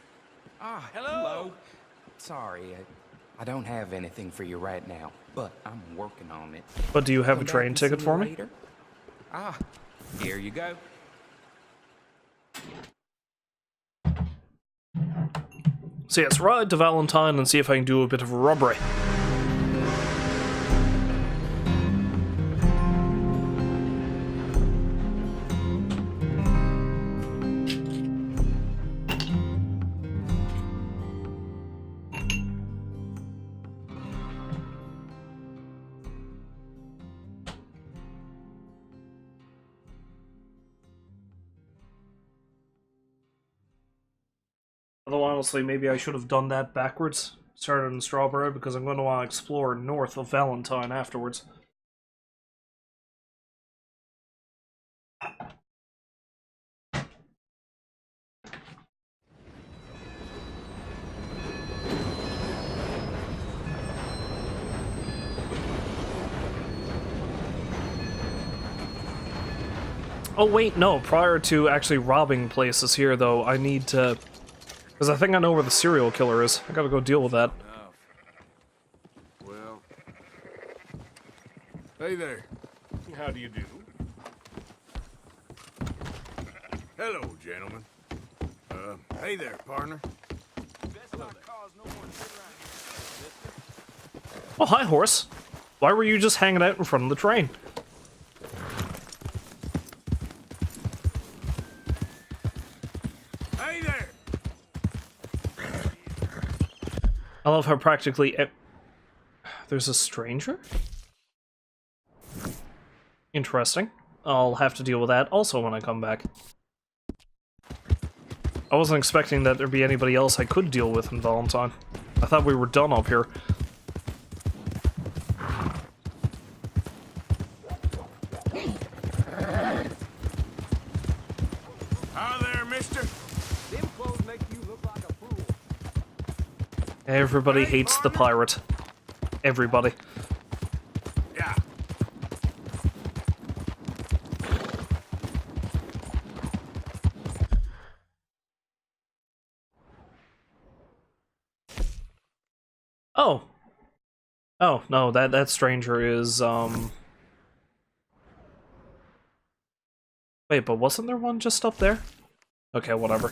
Ah, hello. Sorry, I don't have anything for you right now, but I'm working on it. But do you have a Come back train and ticket see for you me? later? Ah, here you go. So yes, ride to Valentine and see if I can do a bit of robbery. Although honestly, maybe I should have done that backwards. Started in Strawberry because I'm going to want to explore north of Valentine afterwards. Oh wait, no, prior to actually robbing places here though, I need to... Because I think I know where the serial killer is. I gotta go deal with that. Well... Hey there. How do you do? Hello, gentlemen. Hey there, partner. Oh, hi, horse. Why were you just hanging out in front of the train? Hey there! I love how practically... There's a stranger? Interesting. I'll have to deal with that also when I come back. I wasn't expecting that there'd be anybody else I could deal with in Valentine. I thought we were done up here. Hi there, mister. Them clothes make you look like a fool. Everybody hates the pirate. Everybody. Yeah. Oh. Oh, no, that stranger is, Wait, but wasn't there one just up there? Okay, whatever.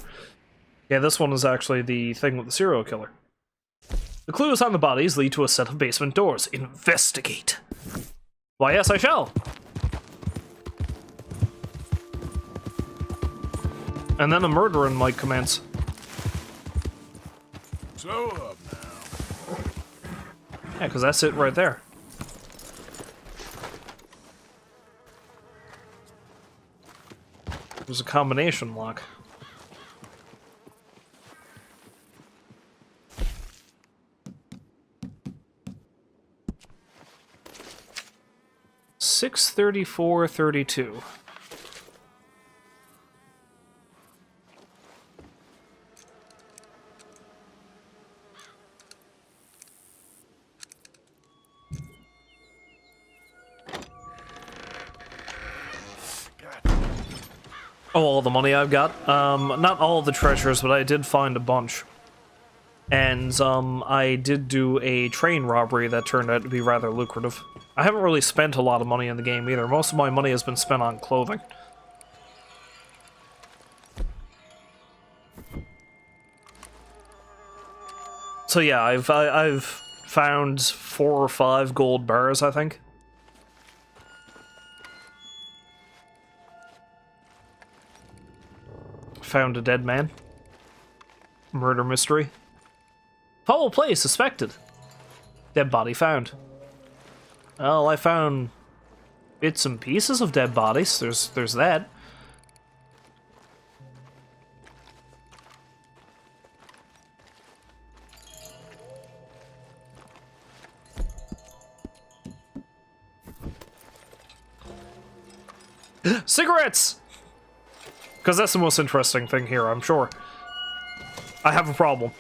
Yeah, this one is actually the thing with the serial killer. The clues on the bodies lead to a set of basement doors. Investigate. Why, yes, I shall. And then the murdering might commence. Slow up now. Yeah, because that's it right there. There's a combination lock. $634.32. Oh, all the money I've got. Not all the treasures, but I did find a bunch. And, I did do a train robbery that turned out to be rather lucrative. I haven't really spent a lot of money in the game either. Most of my money has been spent on clothing. So yeah, I've found 4 or 5 gold bars, I think. Found a dead man. Murder mystery. Foul play suspected. Dead body found. Well, I found bits and pieces of dead bodies. There's that. Cigarettes! Because that's the most interesting thing here, I'm sure. I have a problem.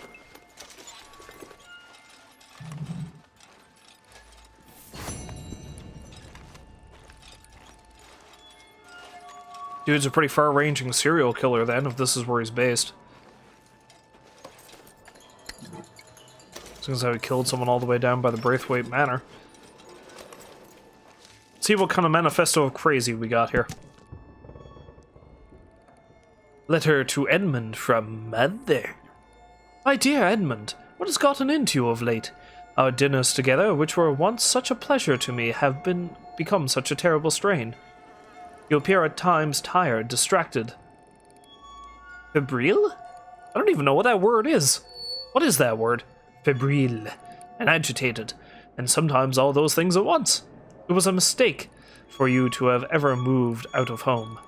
Dude's a pretty far-ranging serial killer then, if this is where he's based. Since how he killed someone all the way down by the Braithwaite Manor. See what kind of manifesto of crazy we got here. Letter to Edmund from Mother. My dear Edmund, what has gotten into you of late? Our dinners together, which were once such a pleasure to me, have become such a terrible strain. You appear at times tired, distracted. Febrile? I don't even know what that word is. What is that word? Febrile. And agitated. And sometimes all those things at once. It was a mistake for you to have ever moved out of home.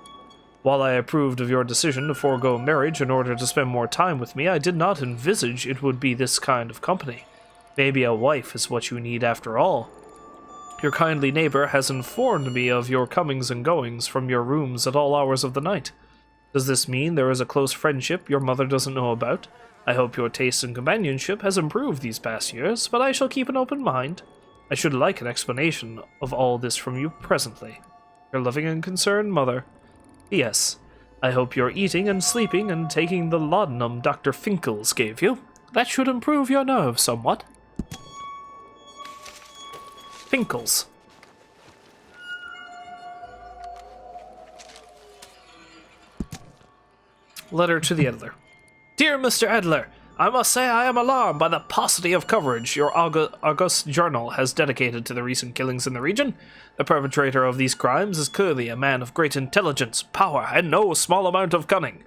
While I approved of your decision to forego marriage in order to spend more time with me, I did not envisage it would be this kind of company. Maybe a wife is what you need after all. Your kindly neighbor has informed me of your comings and goings from your rooms at all hours of the night. Does this mean there is a close friendship your mother doesn't know about? I hope your taste in companionship has improved these past years, but I shall keep an open mind. I should like an explanation of all this from you presently. Your loving and concerned mother. P.S. I hope you're eating and sleeping and taking the laudanum Dr. Finkles gave you. That should improve your nerves somewhat. Finkles. Letter to the Editor. Dear Mr. Adler, I must say I am alarmed by the paucity of coverage your august journal has dedicated to the recent killings in the region. The perpetrator of these crimes is clearly a man of great intelligence, power, and no small amount of cunning.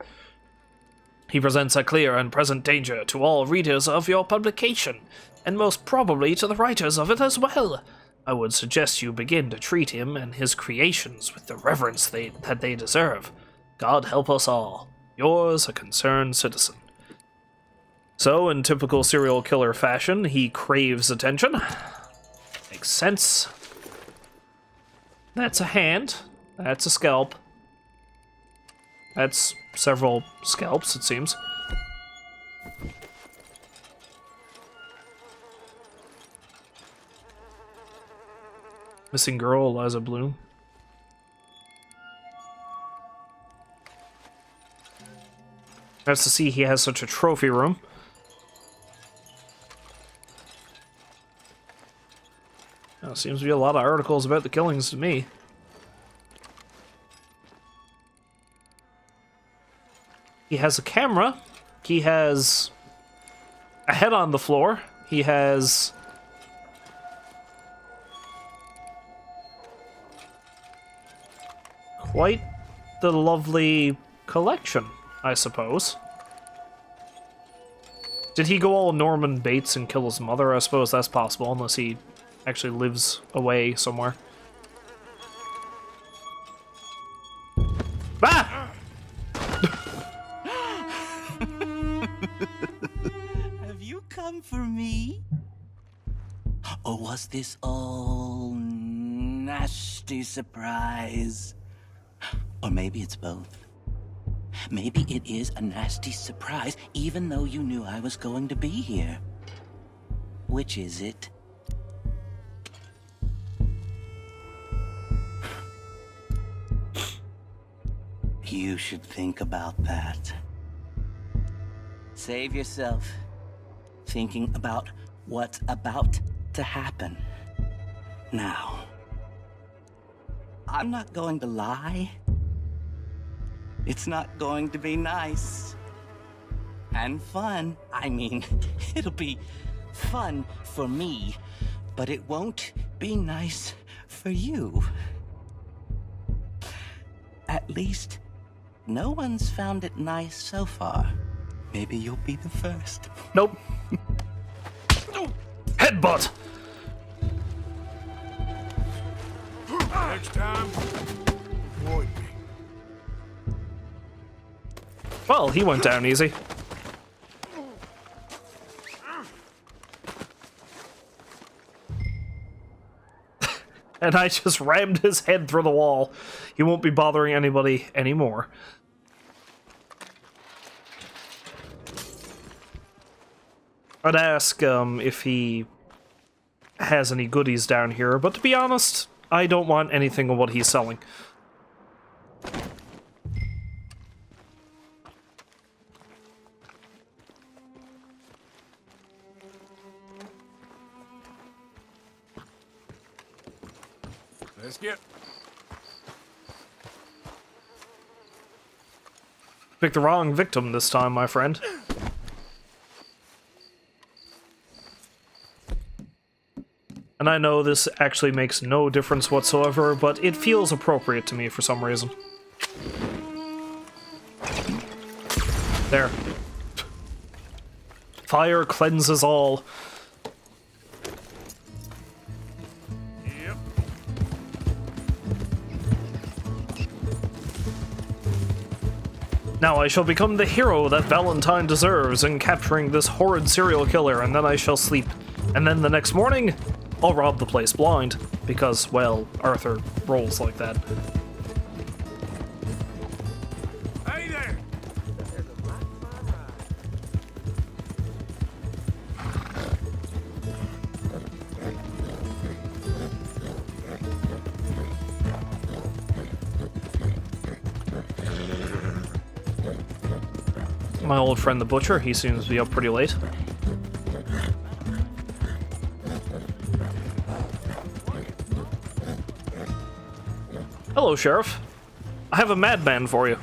He presents a clear and present danger to all readers of your publication, and most probably to the writers of it as well. I would suggest you begin to treat him and his creations with the reverence that they deserve. God help us all. Yours, a concerned citizen. So, in typical serial killer fashion, he craves attention. Makes sense. That's a hand. That's a scalp. That's several scalps, it seems. Missing girl, Eliza Bloom. Nice to see he has such a trophy room. Now, seems to be a lot of articles about the killings to me. He has a camera. He has a head on the floor. He has quite the lovely collection, I suppose. Did he go all Norman Bates and kill his mother? I suppose that's possible, unless he actually lives away somewhere. Ah! Have you come for me? Or was this all nasty surprise? Or maybe it's both. Maybe it is a nasty surprise, even though you knew I was going to be here. Which is it? You should think about that. Save yourself thinking about what's about to happen. Now, I'm not going to lie. It's not going to be nice and fun. I mean, it'll be fun for me, but it won't be nice for you. At least, no one's found it nice so far. Maybe you'll be the first. Nope. Headbutt! Next time, avoid me. Well, he went down easy. And I just rammed his head through the wall. He won't be bothering anybody anymore. I'd ask if he has any goodies down here, but to be honest, I don't want anything of what he's selling. Let's get... Picked the wrong victim this time, my friend. And I know this actually makes no difference whatsoever, but it feels appropriate to me for some reason. There. Fire cleanses all. Yep. Now I shall become the hero that Valentine deserves in capturing this horrid serial killer, and then I shall sleep. And then the next morning, I'll rob the place blind. Because, well, Arthur rolls like that. Hey there! My old friend the butcher, he seems to be up pretty late. Hello, Sheriff. I have a madman for you.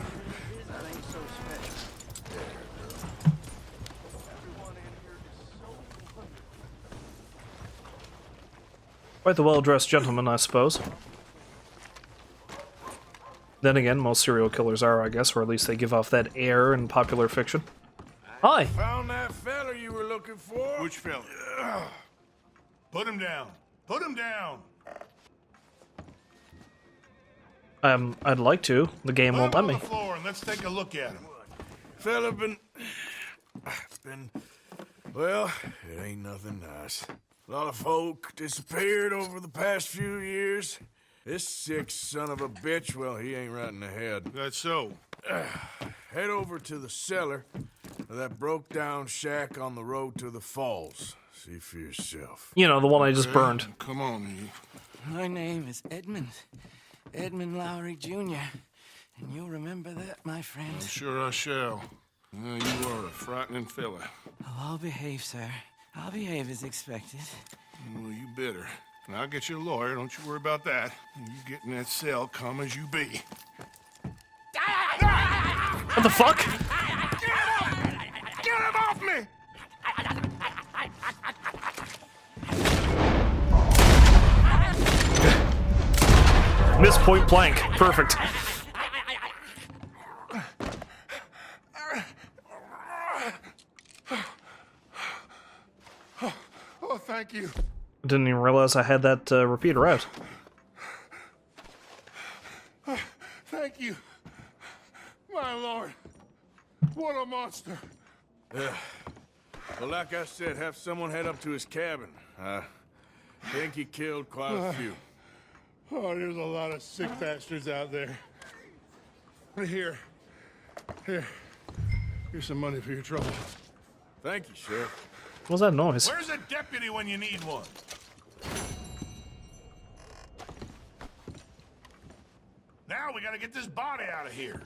Quite the well-dressed gentleman, I suppose. Then again, most serial killers are, I guess, or at least they give off that air in popular fiction. Hi! Found that fella you were looking for? Which fella? Put him down. Put him down. I'd like to. The game won't let me. Put him on the floor and let's take a look at him. Fella been... Well, it ain't nothing nice. A lot of folk disappeared over the past few years. This sick son of a bitch, well, he ain't right in the head. That's so. Head over to the cellar of that broke-down shack on the road to the falls. See for yourself. You know, the one I just burned. Come on, you. My name is Edmund. Edmund Lowry Jr. And you'll remember that, my friend. I'm sure I shall. You are a frightening fella. Oh, I'll behave, sir. I'll behave as expected. Well, you better. And I'll get you a lawyer, don't you worry about that. And you get in that cell, calm as you be. What the fuck? Get him off me! Miss point blank. Perfect. Oh, thank you. Didn't even realize I had that repeater out. Thank you. My lord. What a monster. Yeah. Well, like I said, have someone head up to his cabin. I think he killed quite a few. Oh, there's a lot of sick bastards out there. Here. Here's some money for your trouble. Thank you, Sheriff. What was that noise? Where's a deputy when you need one? Now we gotta get this body out of here.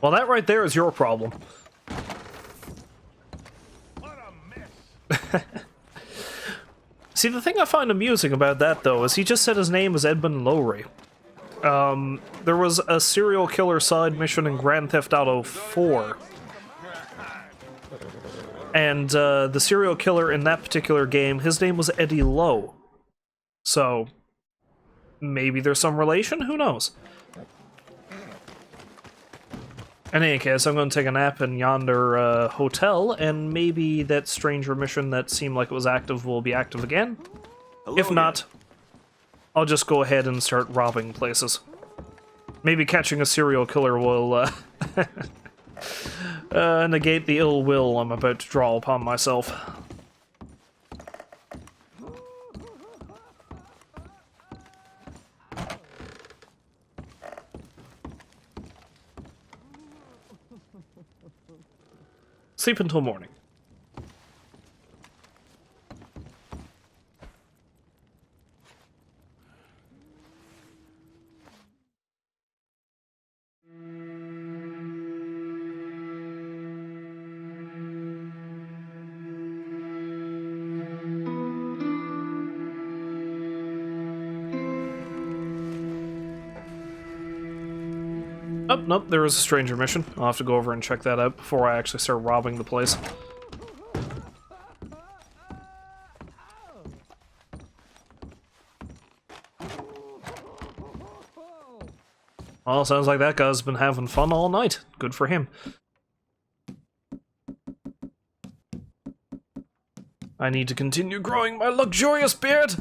Well, that right there is your problem. What a mess. See, the thing I find amusing about that, though, is he just said his name was Edmund Lowry. There was a serial killer side mission in Grand Theft Auto 4. And the serial killer in that particular game, his name was Eddie Lowe. So, maybe there's some relation? Who knows? In any case, I'm going to take a nap in yonder hotel, and maybe that stranger mission that seemed like it was active will be active again. If not, I'll just go ahead and start robbing places. Maybe catching a serial killer will negate the ill will I'm about to draw upon myself. Sleep until morning. Oh, nope, there is a stranger mission. I'll have to go over and check that out before I actually start robbing the place. Well, sounds like that guy's been having fun all night. Good for him. I need to continue growing my luxurious beard!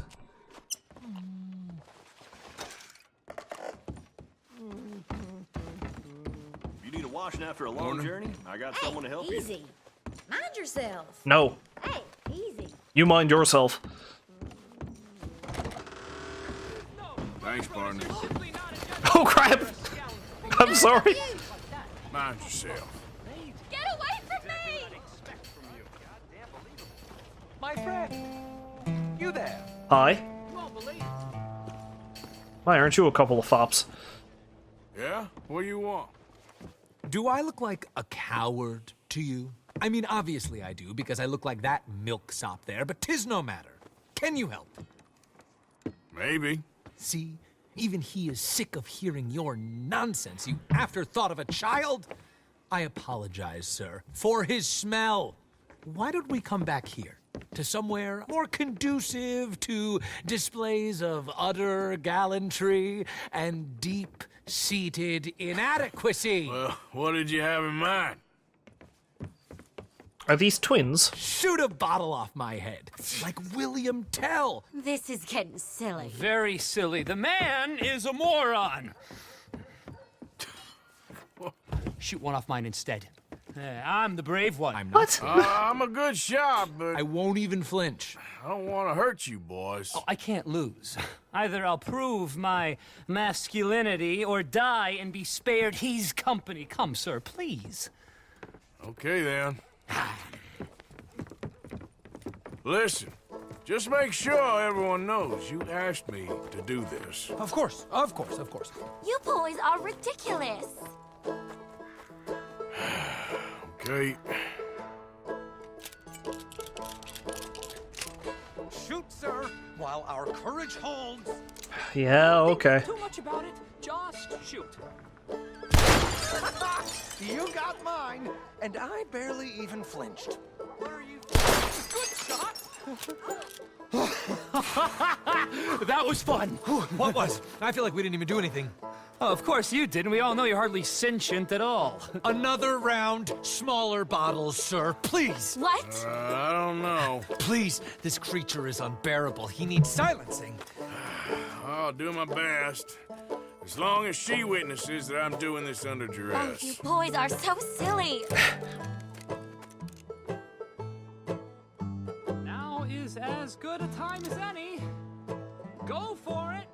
You need a washing after a long journey? I got someone to help you. Easy. Mind yourself. No. Hey, easy. You mind yourself. Thanks, partner. Oh crap! I'm sorry. Mind yourself. Get away from me! My friend, you there? Hi. Why aren't you a couple of fops? Yeah? What do you want? Do I look like a coward to you? I mean, obviously I do, because I look like that milksop there, but 'tis no matter. Can you help? Maybe. See? Even he is sick of hearing your nonsense, you afterthought of a child. I apologize, sir, for his smell. Why don't we come back here? To somewhere more conducive to displays of utter gallantry and deep-seated inadequacy. Well, what did you have in mind? Are these twins? Shoot a bottle off my head, like William Tell. This is getting silly. Very silly. The man is a moron. Shoot one off mine instead. I'm the brave one. I'm not. I'm a good shot, but I won't even flinch. I don't want to hurt you, boys. Oh, I can't lose. Either I'll prove my masculinity or die and be spared his company. Come, sir, please. Okay, then. Listen, just make sure everyone knows you asked me to do this. Of course, of course, of course. You boys are ridiculous. Okay. Shoot, sir, while our courage holds. Yeah, okay. Too much about it. Just shoot. You got mine, and I barely even flinched. Where are you? Good shot. That was fun. What was? I feel like we didn't even do anything. Oh, of course you didn't. We all know you're hardly sentient at all. Another round, smaller bottles, sir, please. What? I don't know. Please, this creature is unbearable. He needs silencing. I'll do my best. As long as she witnesses that I'm doing this under Oh, duress. you boys are so silly. Now is as good a time as any. Go for it.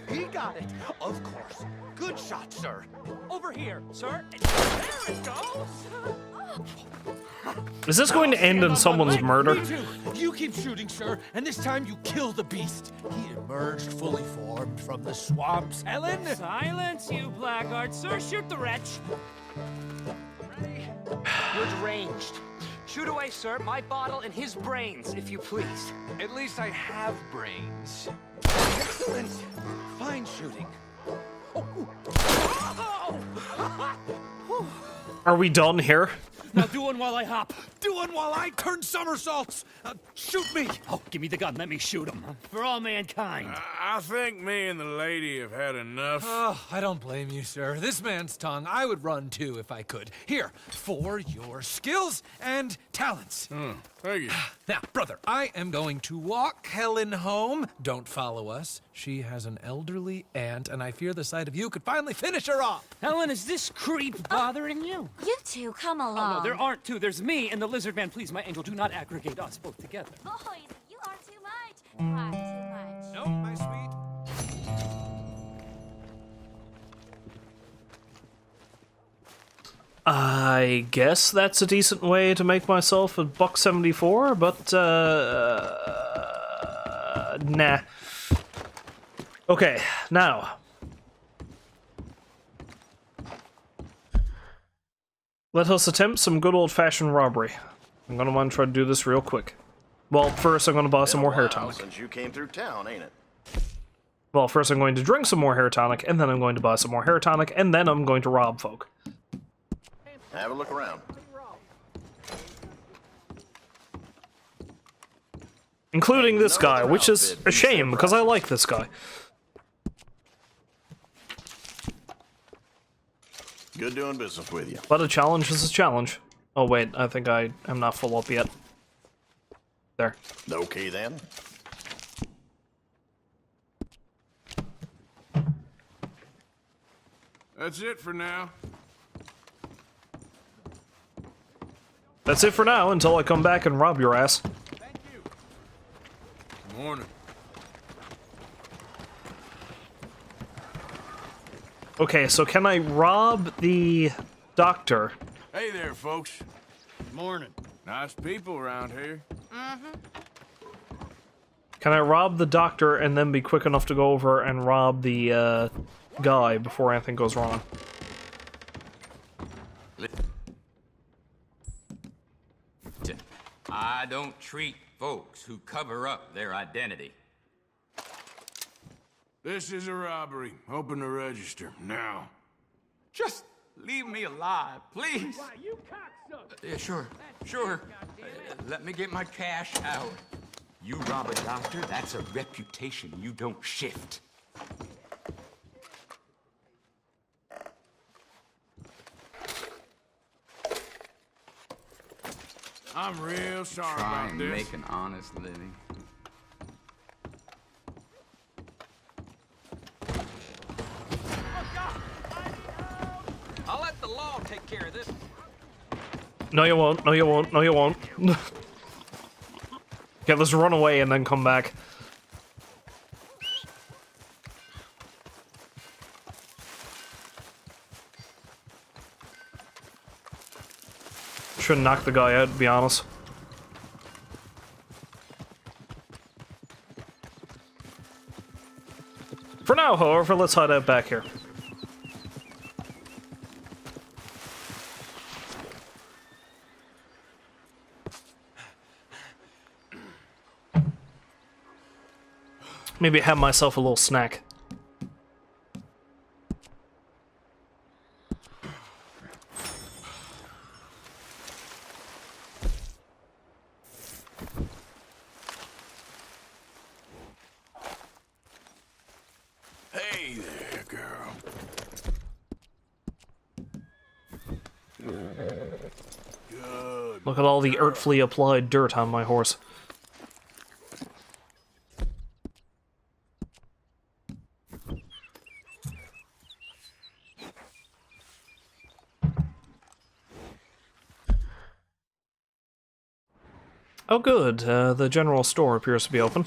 He got it. Of course. Good shot, sir. Over here, sir. There it goes. Is this going to end in someone's murder? Me too. You keep shooting, sir, and this time you kill the beast. He emerged fully formed from the swamps, Helen. Silence, you blackguard. Sir, shoot the wretch. Ready? You're deranged. Shoot away, sir. My bottle and his brains, if you please. At least I have brains. Excellent. Fine shooting. Are we done here? Now do one while I hop. Do one while I turn somersaults. Shoot me. Oh, give me the gun. Let me shoot him. For all mankind. I think me and the lady have had enough. Oh, I don't blame you, sir. This man's tongue, I would run too if I could. Here, for your skills and talents. Thank you. Now, brother, I am going to walk Helen home. Don't follow us. She has an elderly aunt, and I fear the sight of you could finally finish her off. Helen, is this creep bothering you? You two, come along. Oh, no, there aren't two. There's me and the lizard man. Please, my angel, do not aggregate us both together. Boys, you are too much. You are too much. No, my sweet. I guess that's a decent way to make myself a $1.74, but nah. Okay, now. Let us attempt some good old-fashioned robbery. I'm gonna want to try to do this real quick. Well, first I'm gonna buy some more hair tonic. Since you came through town, ain't it? Well, first I'm going to drink some more hair tonic, and then I'm going to buy some more hair tonic, and then I'm going to rob folk. Have a look around. Including this guy, which is a shame, because I like this guy. Good doing business with you. But a challenge is a challenge. Oh wait, I think I am not full up yet. There. Okay then. That's it for now. That's it for now, until I come back and rob your ass. Morning. Okay, so can I rob the doctor? Hey there, folks. Morning. Nice people around here. Can I rob the doctor and then be quick enough to go over and rob the guy before anything goes wrong? I don't treat folks who cover up their identity. This is a robbery. Open the register, now. Just leave me alive, please. Why, you cocksucker! Yeah, sure. Let me get my cash out. You rob a doctor, that's a reputation you don't shift. I'm real sorry Try about and this. make an honest living. I'll let the law take care of this. No you won't, no you won't, no you won't. Okay, let's run away and then come back. Should knock the guy out, to be honest. For now, however, let's hide out back here. Maybe have myself a little snack. Hey there, girl. Good. Look at all the artfully applied dirt on my horse. Oh good, the general store appears to be open.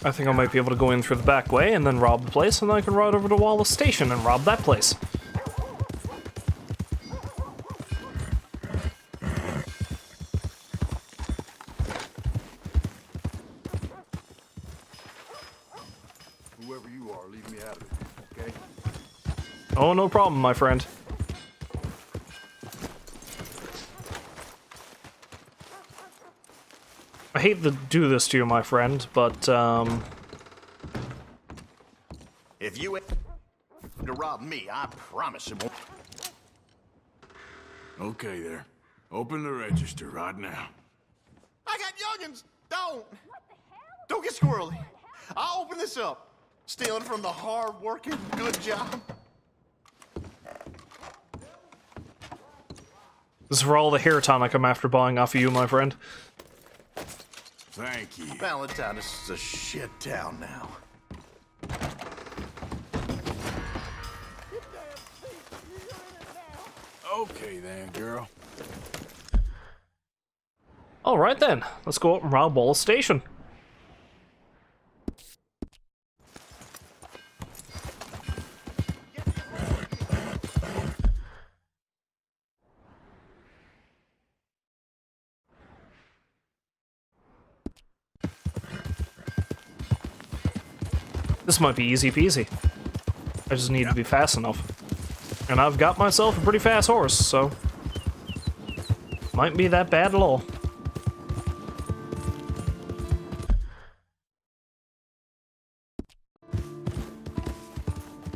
I think I might be able to go in through the back way and then rob the place, and then I can ride over to Wallace Station and rob that place. Whoever you are, leave me out of it, okay? Oh, no problem, my friend. I hate to do this to you, my friend, but, If you ain't to rob me, I promise it won't. Okay there. Open the register right now. I got youngins! Don't! Don't get squirrely. I'll open this up. Stealing from the hard-working, good job. this is for all the hair tonic I'm after buying off of you, my friend. Thank you. Valentine, this is a shit town now. Okay then, girl. Alright then, let's go up and rob Wallace Station. This might be easy peasy. I just need to be fast enough. And I've got myself a pretty fast horse, so... might be that bad at all.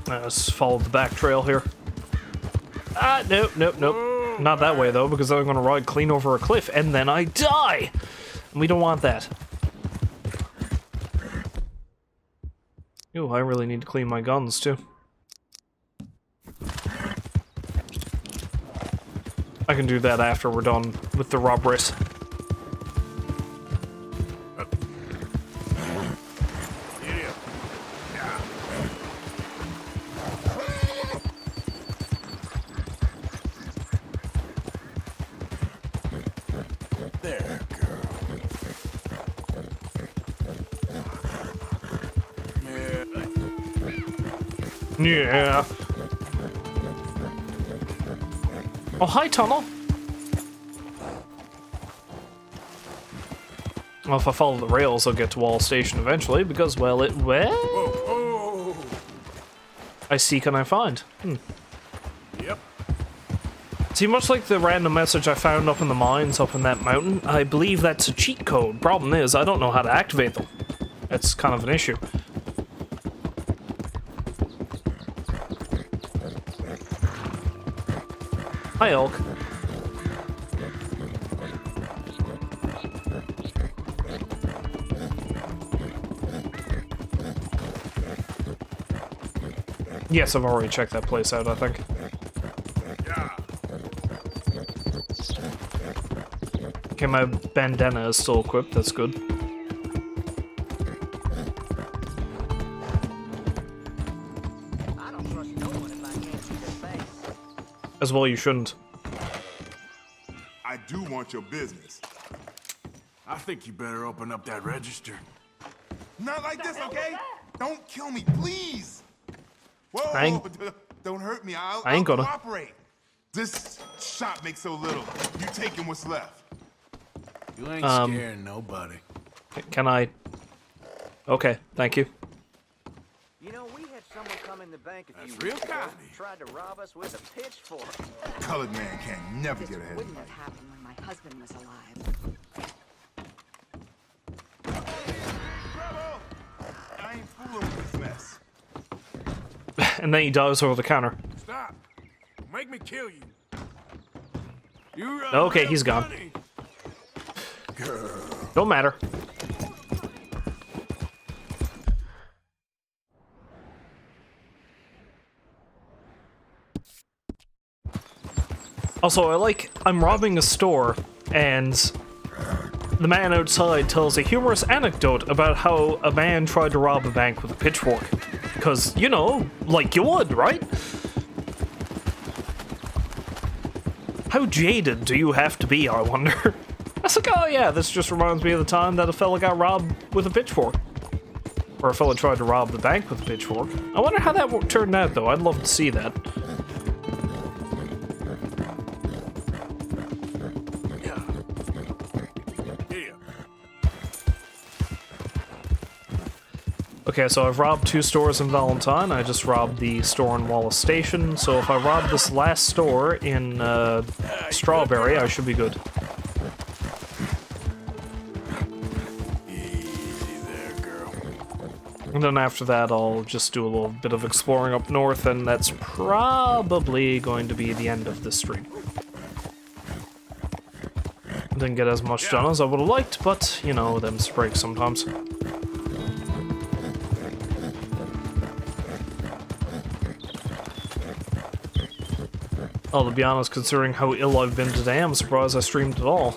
Let's follow the back trail here. Ah, nope, nope, nope. Not that way, though, because I'm going to ride clean over a cliff, and then I die! And we don't want that. Ooh, I really need to clean my guns, too. I can do that after we're done with the robberies. Yeah. Oh, hi, Tunnel. Well, if I follow the rails, I'll get to Wall Station eventually, because, well, it... Well... I seek and I find. Yep. See, much like the random message I found up in the mines up in that mountain, I believe that's a cheat code. Problem is, I don't know how to activate them. That's kind of an issue. Hi, Elk. Yes, I've already checked that place out, I think. Okay, my bandana is still equipped, that's good. As well, you shouldn't. I do want your business. I think you better open up that register. Not like this, okay? Don't kill me, please. I Whoa, don't hurt me. I'll gonna. cooperate. This shop makes so little. You taking what's left. You ain't scaring nobody. Can I? Okay, thank you. You know, we had someone come in the bank a few real weeks ago kind. and tried to rob us with a pitchfork. Colored man can't never get ahead of Wouldn't me. have happened when my husband was alive. Bravo! I ain't fooling with this mess. And then he dives over the counter. Stop. Make me kill you. You Okay, he's gone. Don't matter. Also, I'm robbing a store, and the man outside tells a humorous anecdote about how a man tried to rob a bank with a pitchfork. Because, you know, like you would, right? How jaded do you have to be, I wonder? I was like, oh yeah, this just reminds me of the time that a fella got robbed with a pitchfork. Or a fella tried to rob the bank with a pitchfork. I wonder how that turned out, though. I'd love to see that. Okay, so I've robbed 2 stores in Valentine. I just robbed the store in Wallace Station. So if I rob this last store in Strawberry, I should be good. Easy there, girl. And then after that, I'll just do a little bit of exploring up north, and that's probably going to be the end of this stream. Didn't get as much done as I would have liked, but, you know, them's breaks sometimes. Oh, to be honest, considering how ill I've been today, I'm surprised I streamed at all.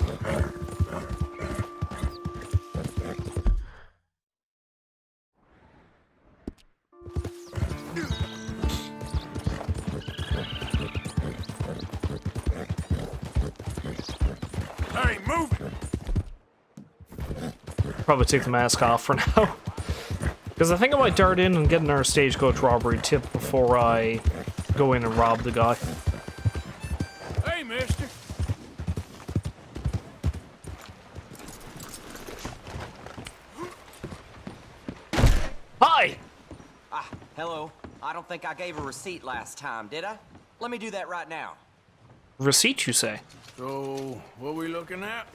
Hey, move it! Probably take the mask off for now. Because I think I might dart in and get another stagecoach robbery tip before I go in and rob the guy. Hey, mister. Hi! Ah, hello. I don't think I gave a receipt last time, did I? Let me do that right now. Receipt, you say? So, what we looking at?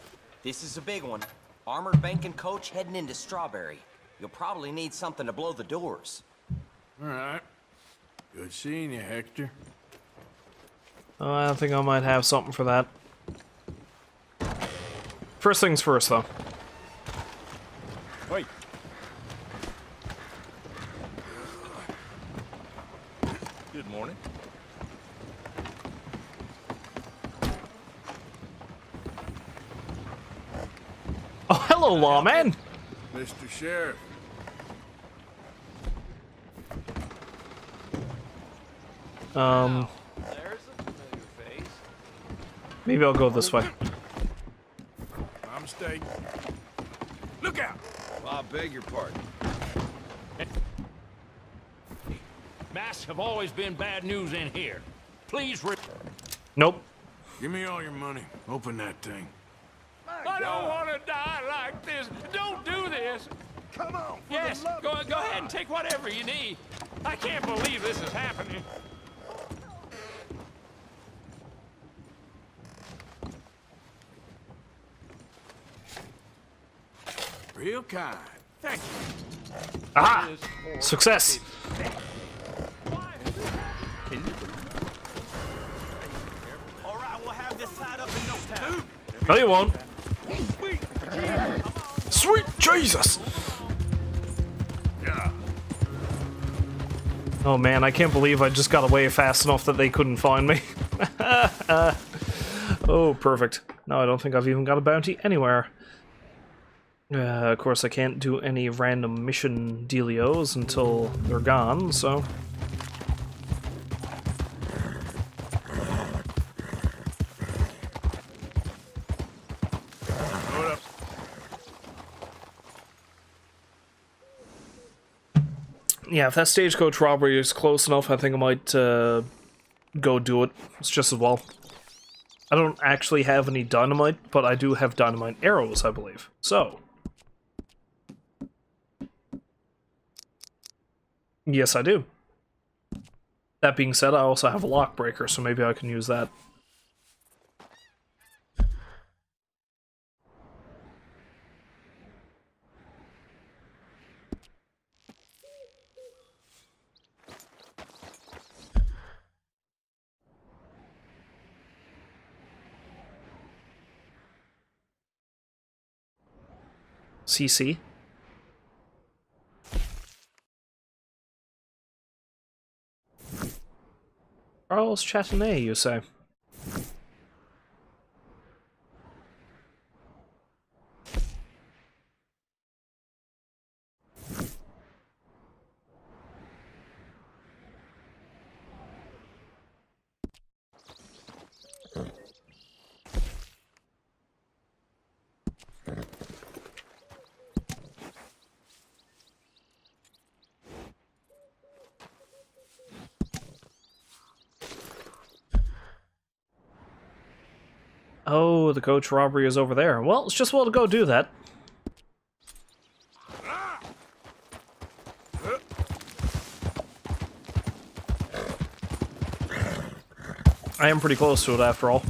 This is a big one. Armored banking coach heading into Strawberry. You'll probably need something to blow the doors. All right. Good seeing you, Hector. Oh, I think I might have something for that. First things first, though. Wait. Good morning. Oh, hello, lawman! Mr. Sheriff. Maybe I'll go this way. My mistake. Look out! I beg your pardon. Masks have always been bad news in here. Please Nope. Give me all your money. Open that thing. I don't want to die like this. Don't do this. Come on. Yes, go ahead and take whatever you need. I can't believe this is happening. Real kind. Thank you. Aha! Success! All right, we'll have this tied up in no time. No, you won't. Sweet Jesus! Oh man, I can't believe I just got away fast enough that they couldn't find me. Oh, perfect. Now I don't think I've even got a bounty anywhere. Of course, I can't do any random mission dealios until they're gone, so... Yeah, if that stagecoach robbery is close enough, I think I might go do it. It's just as well. I don't actually have any dynamite, but I do have dynamite arrows, I believe. So... yes, I do. That being said, I also have a lock breaker, so maybe I can use that. CC. Charles Chattenay, you say? Oh, the coach robbery is over there. Well, it's just well to go do that. I am pretty close to it after all.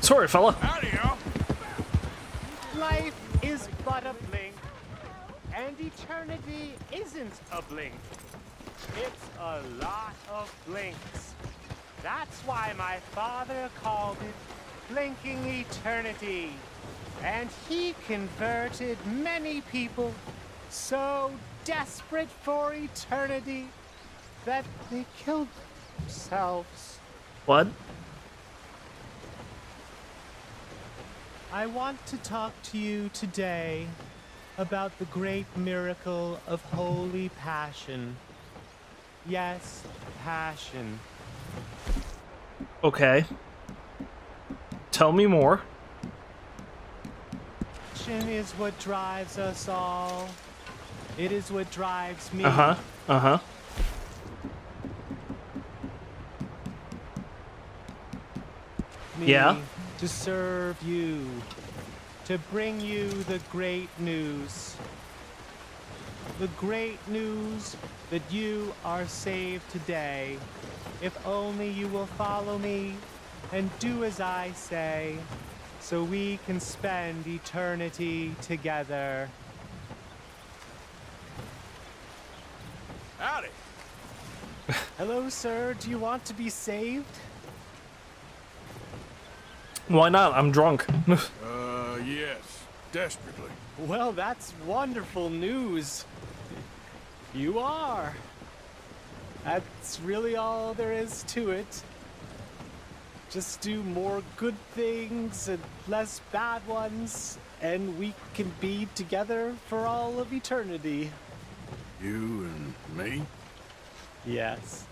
Sorry, fella. Howdy, y'all. Life is but a blink, and eternity isn't a blink. It's a lot of blinks. That's why my father called it blinking eternity. And he converted many people so desperate for eternity that they killed themselves. What? I want to talk to you today about the great miracle of Holy Passion. Yes, passion. Okay. Tell me more. Passion is what drives us all. It is what drives me. Uh-huh. Uh-huh. Yeah? To serve you. To bring you the great news. the great news that you are saved today. If only you will follow me and do as I say, so we can spend eternity together. Howdy. Hello, sir. Do you want to be saved? Why not? I'm drunk. Yes. Desperately. Well, that's wonderful news. You are. That's really all there is to it. Just do more good things and less bad ones, and we can be together for all of eternity. You and me? Yes.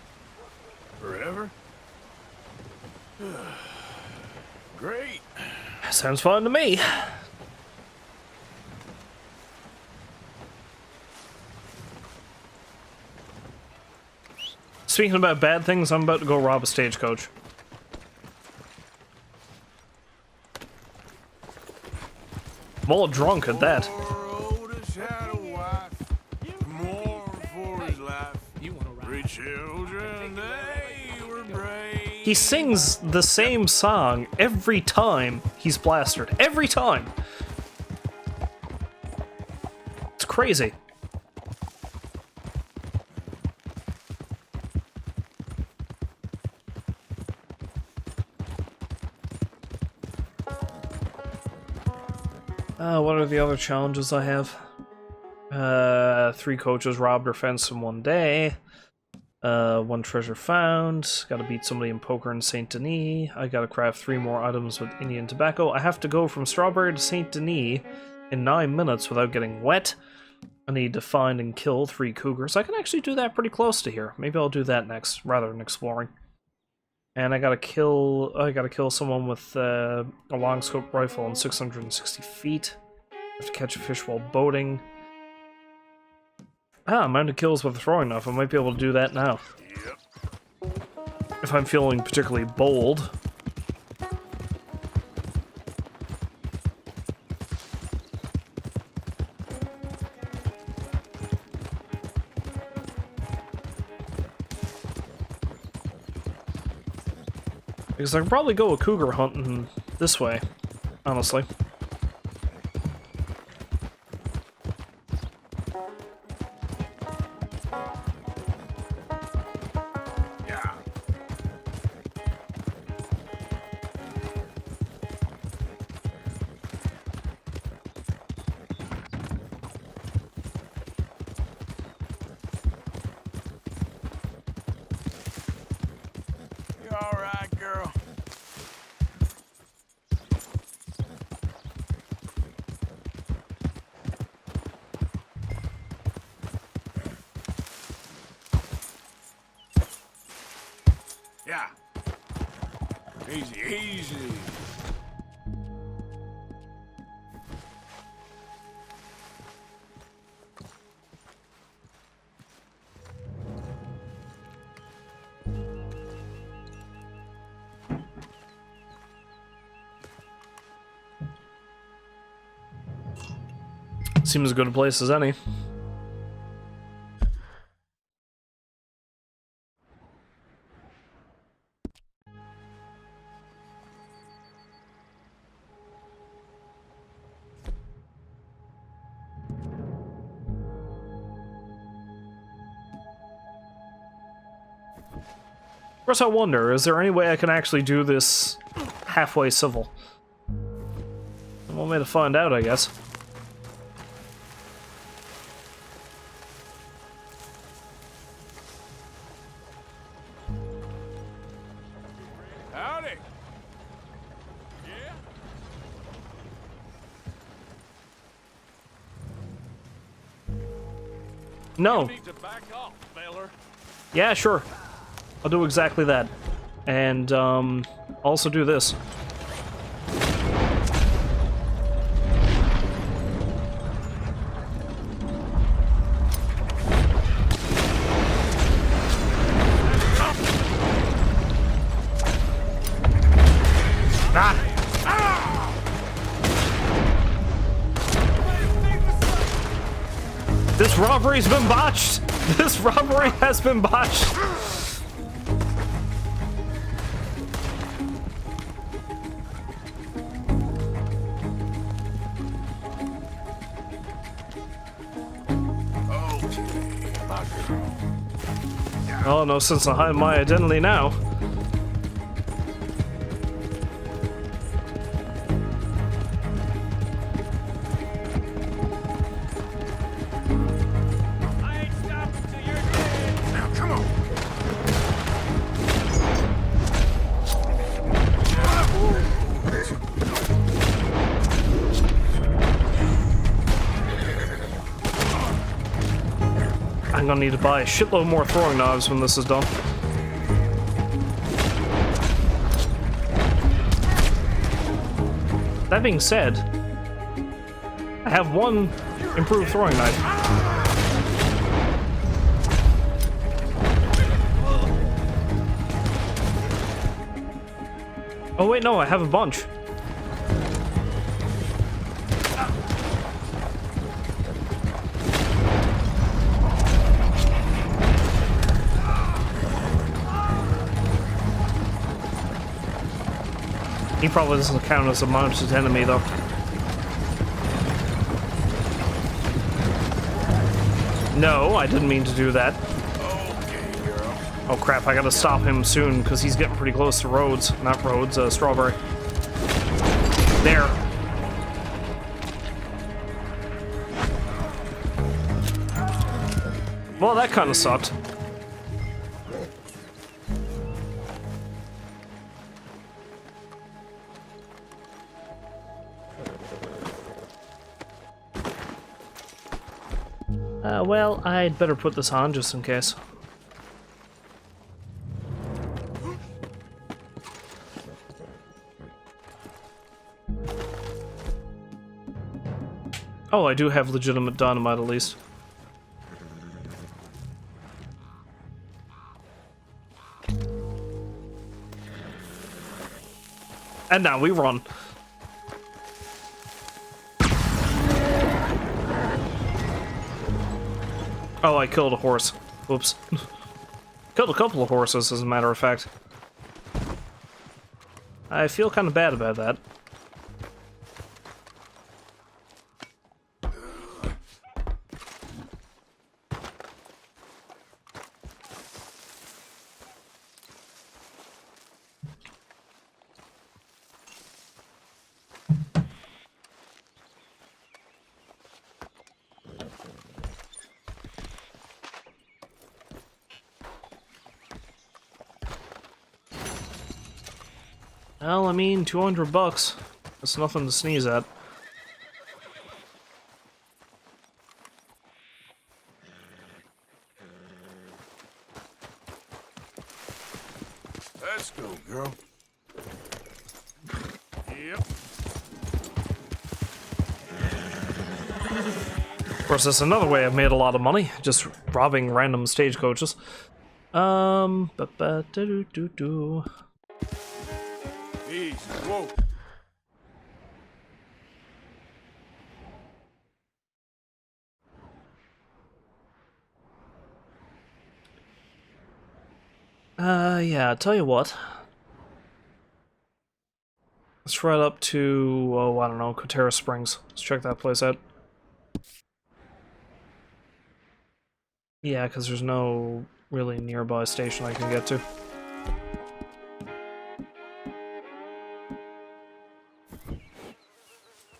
Forever? Great. Sounds fun to me. Speaking about bad things, I'm about to go rob a stagecoach. I'm all drunk at that. Otis had a wife, more for his life. Three children, they were brave. He sings the same song every time he's plastered. Every time. It's crazy. What are the other challenges I have? 3 coaches robbed or fenced in one day. 1 treasure found. Gotta beat somebody in poker in Saint Denis. I gotta craft 3 more items with Indian tobacco. I have to go from Strawberry to Saint Denis in 9 minutes without getting wet. I need to find and kill 3 cougars. I can actually do that pretty close to here. Maybe I'll do that next, rather than exploring. And I gotta kill someone with a long scope rifle on 660 feet. I have to catch a fish while boating. Amount of kills with a throwing knife. I might be able to do that now. If I'm feeling particularly bold. Because I can probably go a cougar hunting this way, honestly. Yeah. Easy, easy. Seems as good a place as any. Of course, I wonder, is there any way I can actually do this halfway civil? One way to find out, I guess. Howdy. No. You need to back off, feller. Yeah, sure. I'll do exactly that. And, also do this. This robbery's been botched! This robbery has been botched! Oh, no sense in hiding my identity now. I'm gonna need to buy a shitload more throwing knives when this is done. That being said, I have one improved throwing knife. Oh wait, no, I have a bunch. He probably doesn't count as a mounted enemy, though. No, I didn't mean to do that. Oh crap, I gotta stop him soon, because he's getting pretty close to Rhodes. Not Rhodes, Strawberry. There. Well, that kind of sucked. Well, I'd better put this on just in case. Oh, I do have legitimate dynamite at least. And now we run. Oh, I killed a horse. Whoops. Killed a couple of horses, as a matter of fact. I feel kind of bad about that. Well, I mean, $200. That's nothing to sneeze at. Let's go, girl. Yep. Of course, that's another way I've made a lot of money, just robbing random stagecoaches. Easy, whoa. Yeah, I'll tell you what. Let's ride up to, oh, I don't know, Kotera Springs. Let's check that place out. Yeah, because there's no really nearby station I can get to.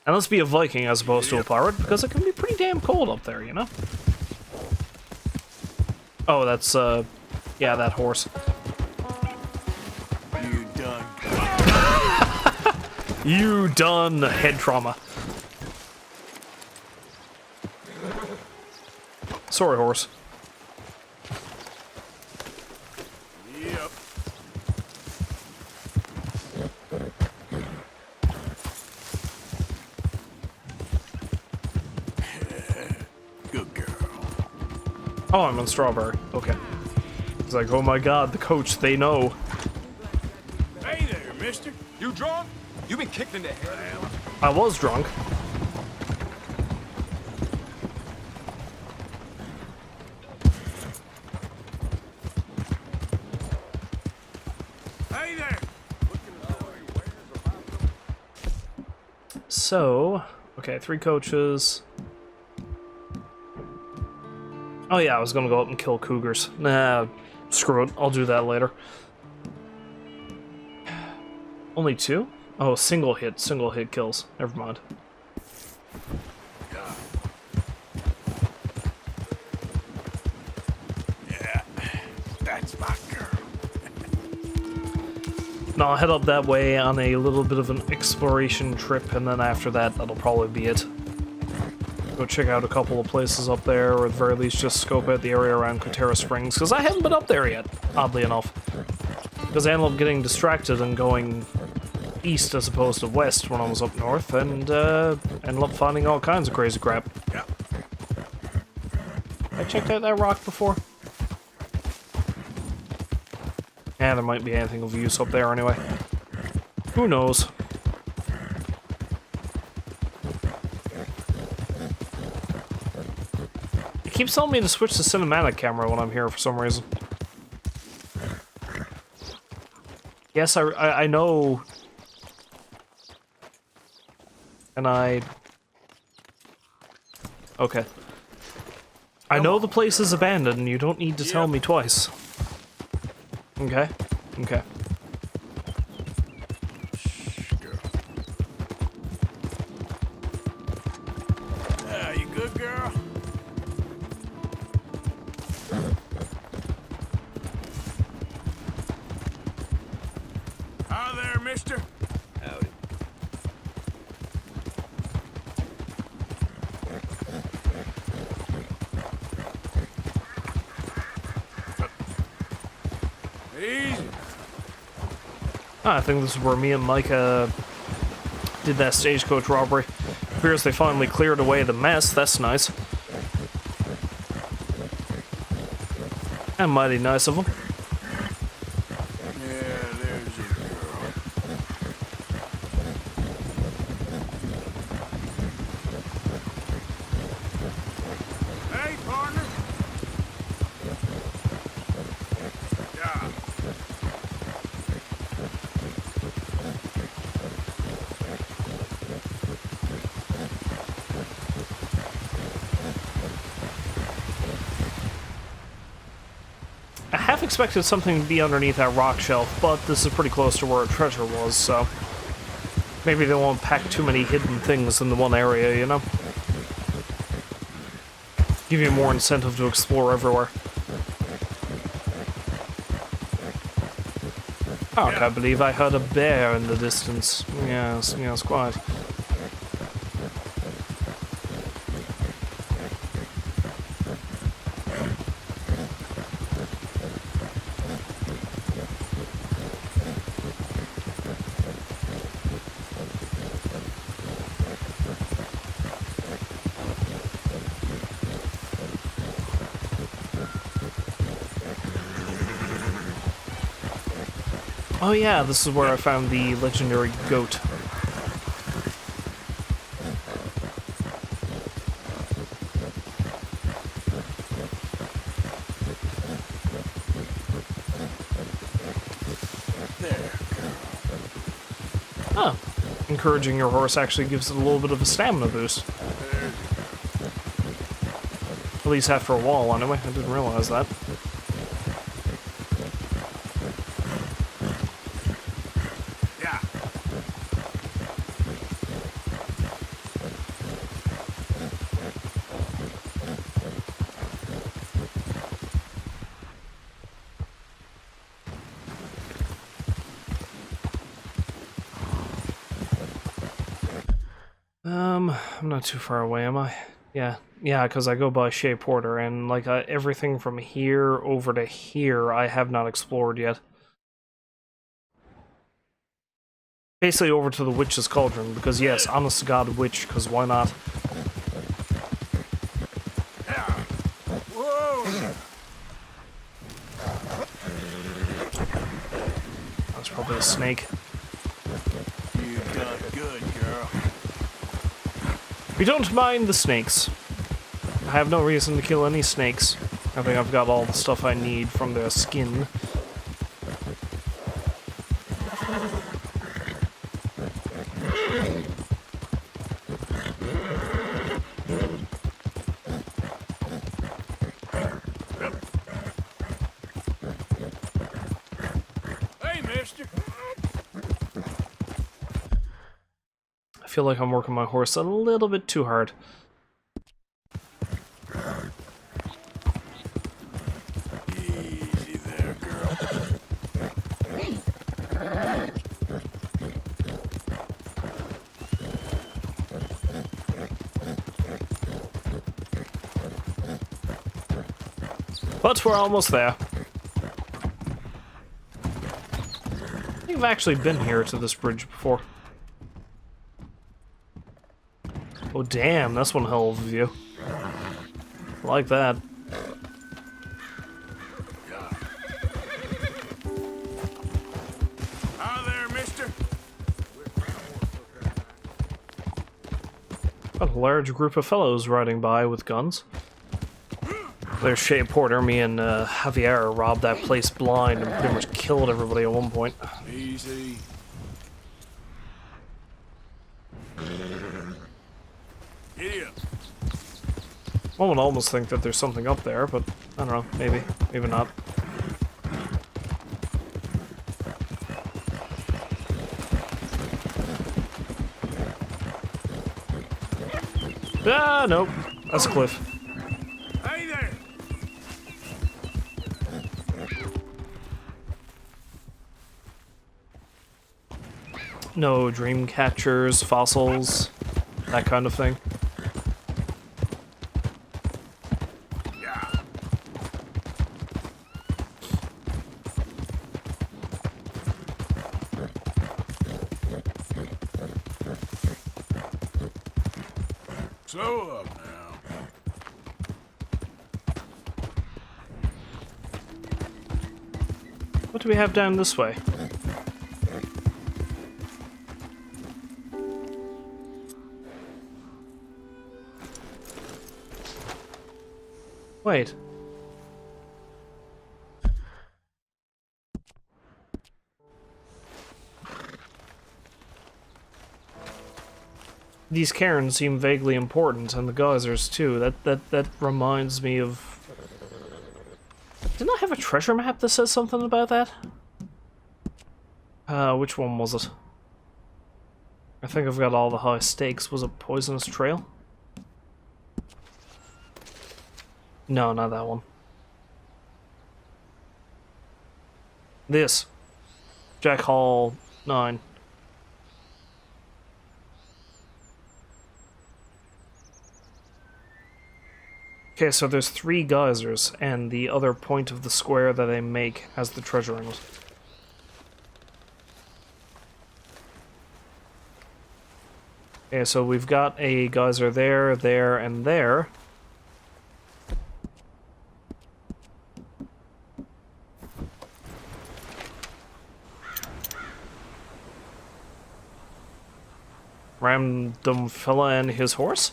And let's be a Viking as opposed to a pirate, because it can be pretty damn cold up there, you know? Oh, that's, yeah, that horse. You done. You done head trauma. Sorry, horse. Yep. Good girl. Oh, I'm on Strawberry. Okay. It's like, oh my god, the coach, they know. Hey there, mister. You drunk? You been kicked in the head. I was drunk. So, okay, 3 coaches. Oh yeah, I was gonna go up and kill cougars. Nah, screw it. I'll do that later. Only 2? Oh, single hit kills. Never mind. Yeah, that's my girl. No, I'll head up that way on a little bit of an exploration trip, and then after that, that'll probably be it. Go check out a couple of places up there, or at the very least just scope out the area around Kotera Springs, because I haven't been up there yet, oddly enough. Because I ended up getting distracted and going east as opposed to west when I was up north, and ended up finding all kinds of crazy crap. Yeah. I checked out that rock before. Yeah, there might be anything of use up there anyway. Who knows? It keeps telling me to switch to cinematic camera when I'm here for some reason. Yes, I know. And okay. I know the place is abandoned, you don't need to tell me twice. Okay. Okay. You good, girl? Hi there, mister. Howdy. Easy. I think this is where me and Micah did that stagecoach robbery. Appears they finally cleared away the mess, that's nice. And mighty nice of them. Yeah, there's your girl. Hey, partner. Yeah. I half expected something to be underneath that rock shelf, but this is pretty close to where a treasure was, so maybe they won't pack too many hidden things in the one area, you know? Give you more incentive to explore everywhere. Oh, I can't believe I heard a bear in the distance. Yes, yes, quite. Oh yeah, this is where I found the legendary goat. There. Oh. Encouraging your horse actually gives it a little bit of a stamina boost. At least after a while, anyway. I didn't realize that. Yeah. I'm not too far away, am I? Yeah, because I go by Shea Porter, and like everything from here over to here, I have not explored yet. Basically over to the Witch's Cauldron, because yes, honest to God, witch, because why not? Whoa! That's probably a snake. You done good, girl. We don't mind the snakes. I have no reason to kill any snakes. I think I've got all the stuff I need from their skin. mister. I feel like I'm working my horse a little bit too hard. Easy there, girl. But we're almost there. I've actually been here to this bridge before. Oh damn, that's one hell of a view. I like that. Hi there, mister. Got a large group of fellows riding by with guns. There's Shea Porter. Me and Javier robbed that place blind and pretty much killed everybody at one point. Easy. Giddy up. One would almost think that there's something up there, but I don't know. Maybe. Maybe not. Ah, nope. That's a cliff. Hey there. No dream catchers, fossils, that kind of thing. Slow up now. What do we have down this way? Wait. These cairns seem vaguely important, and the geysers too. That reminds me of... Didn't I have a treasure map that says something about that? Which one was it? I think I've got all the high stakes. Was it Poisonous Trail? No, not that one. This. Jack Hall 9. Okay, so there's 3 geysers, and the other point of the square that they make has the treasure in it. Okay, so we've got a geyser there, there, and there. Random fella and his horse?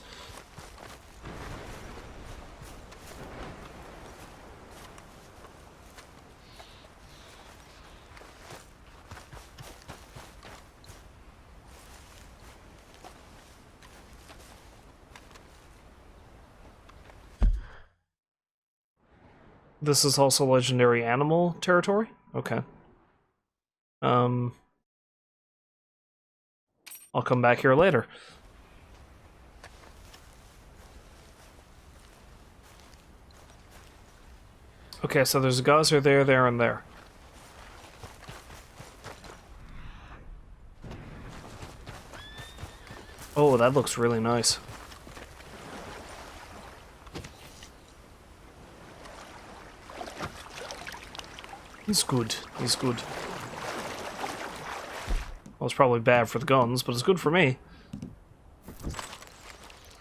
This is also legendary animal territory? Okay. I'll come back here later. Okay, so there's a geyser there, there, and there. Oh, that looks really nice. He's good. He's good. Well, it's probably bad for the guns, but it's good for me.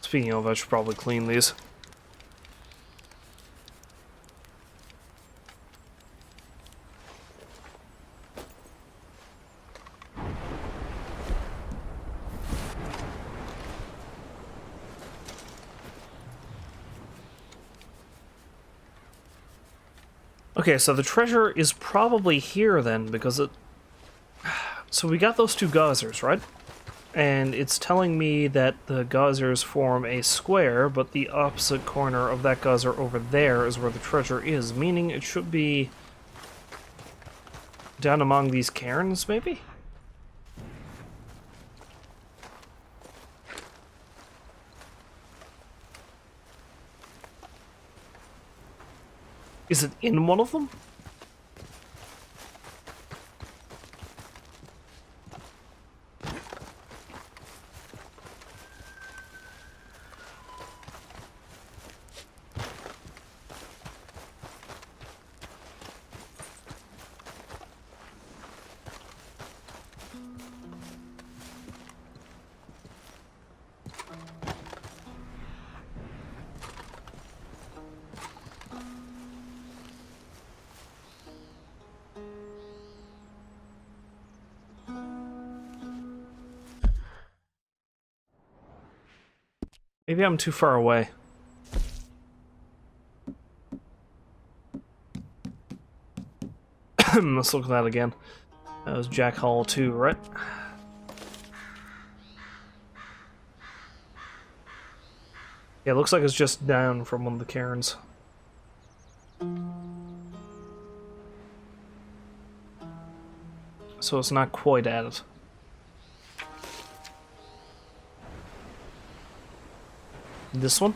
Speaking of, I should probably clean these. Okay, so the treasure is probably here then, because it... So we got those 2 geysers, right? And it's telling me that the geysers form a square, but the opposite corner of that geyser over there is where the treasure is, meaning it should be Down among these cairns, maybe? Is it in one of them? Maybe I'm too far away. Let's look at that again. That was Jack Hall 2, right? Yeah, it looks like it's just down from one of the cairns. So it's not quite at it. This one?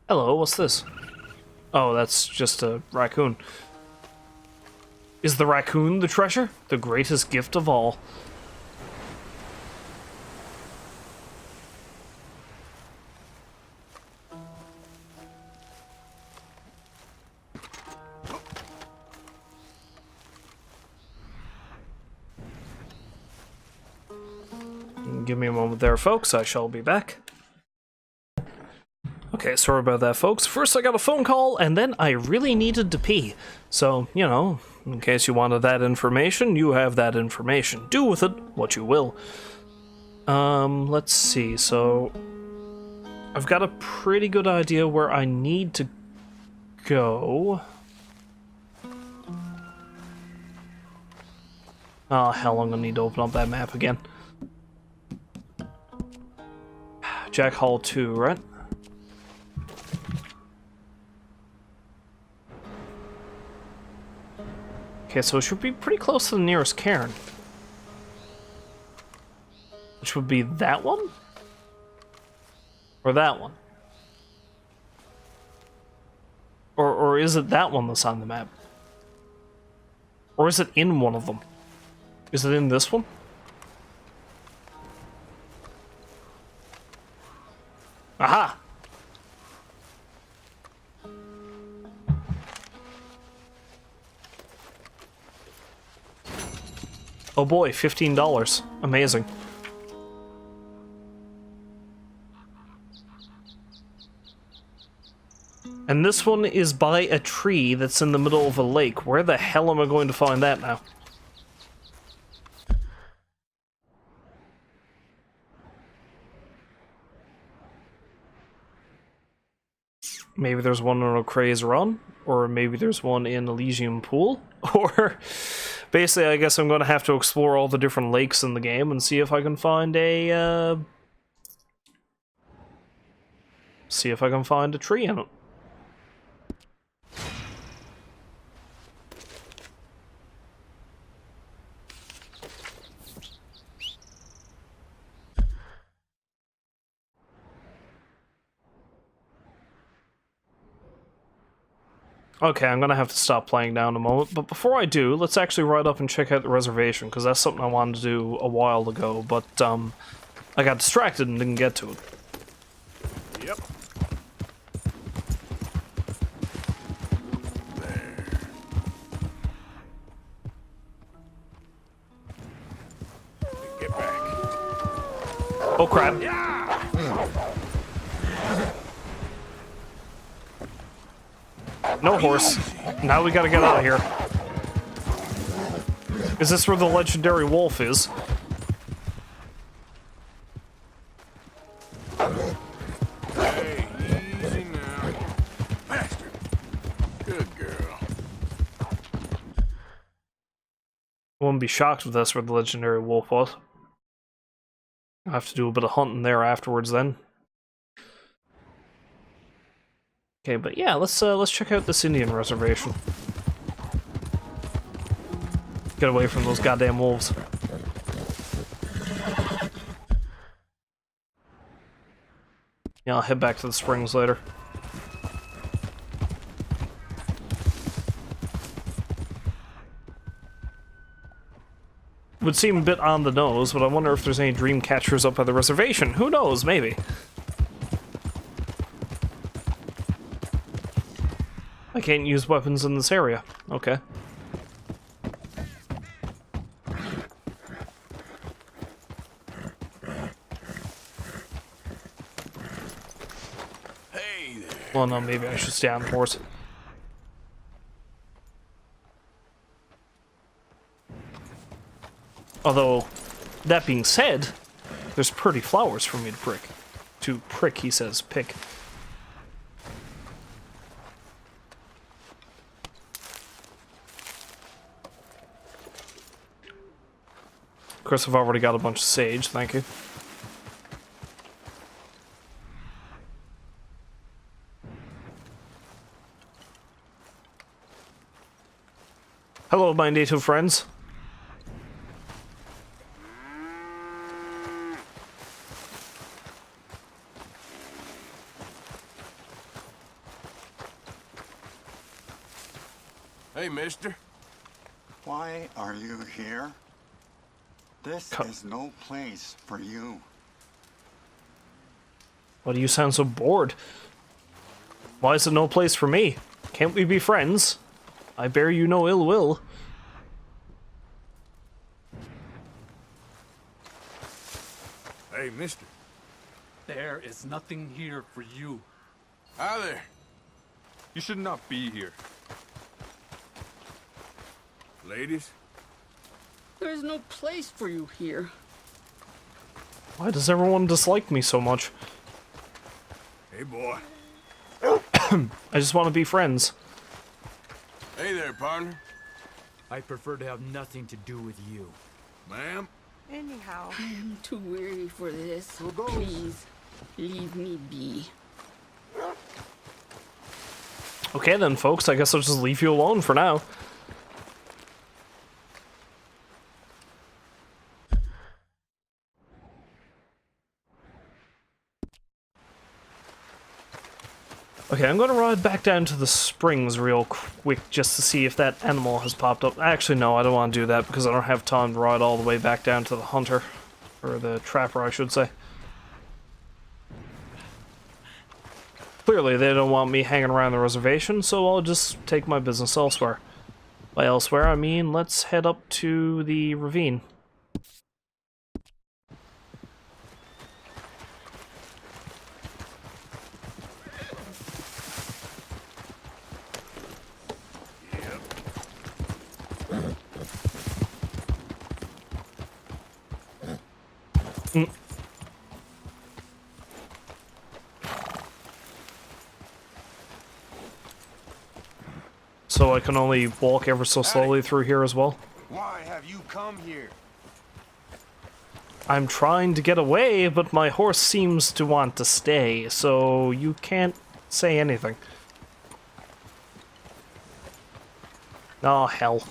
Hello, what's this? Oh, that's just a raccoon. Is the raccoon the treasure? The greatest gift of all. Give me a moment there, folks. I shall be back. Okay, sorry about that, folks. First I got a phone call, and then I really needed to pee. So, you know, in case you wanted that information, you have that information. Do with it what you will. Let's see. So, I've got a pretty good idea where I need to go. Oh, hell, I'm gonna need to open up that map again. Jack Hall 2, right? Okay, so it should be pretty close to the nearest cairn. Which would be that one? Or that one? Or is it that one that's on the map? Or is it in one of them? Is it in this one? Aha! Oh boy, $15. Amazing. And this one is by a tree that's in the middle of a lake. Where the hell am I going to find that now? Maybe there's one in O'Crae's Run, or maybe there's one in Elysium Pool, or basically I guess I'm going to have to explore all the different lakes in the game and see if I can find a, tree in it. Okay, I'm gonna have to stop playing now in a moment, but before I do, let's actually ride up and check out the reservation, because that's something I wanted to do a while ago, but, I got distracted and didn't get to it. Yep. There. Get back. Oh crap. No horse. Now we gotta get out of here. Is this where the legendary wolf is? wouldn't be shocked if that's where the legendary wolf was. I'll have to do a bit of hunting there afterwards then. Okay, but yeah, let's check out this Indian reservation. Get away from those goddamn wolves. Yeah, I'll head back to the springs later. Would seem a bit on the nose, but I wonder if there's any dream catchers up by the reservation. Who knows? Maybe. I can't use weapons in this area. Okay. Hey there. Well, no, maybe I should stay on the horse. Although, that being said, there's pretty flowers for me to prick. To prick, he says, pick. Of course, I've already got a bunch of sage, thank you. Hello, my native friends. Hey, mister. Why are you here? This is no place for you. Why do you sound so bored? Why is it no place for me? Can't we be friends? I bear you no ill will. Hey, mister. There is nothing here for you. Hi there. You should not be here. Ladies? There's no place for you here. Why does everyone dislike me so much? Hey, boy. I just want to be friends. Hey there, partner. I prefer to have nothing to do with you. Ma'am? Anyhow, I am too weary for this. Please, leave me be. Okay then, folks, I guess I'll just leave you alone for now. Okay, I'm gonna ride back down to the springs real quick just to see if that animal has popped up. Actually, no, I don't want to do that because I don't have time to ride all the way back down to the hunter. Or the trapper, I should say. Clearly, they don't want me hanging around the reservation, so I'll just take my business elsewhere. By elsewhere, I mean let's head up to the ravine. So I can only walk ever so slowly through here as well. Why have you come here? I'm trying to get away, but my horse seems to want to stay, so you can't say anything. Oh, hell.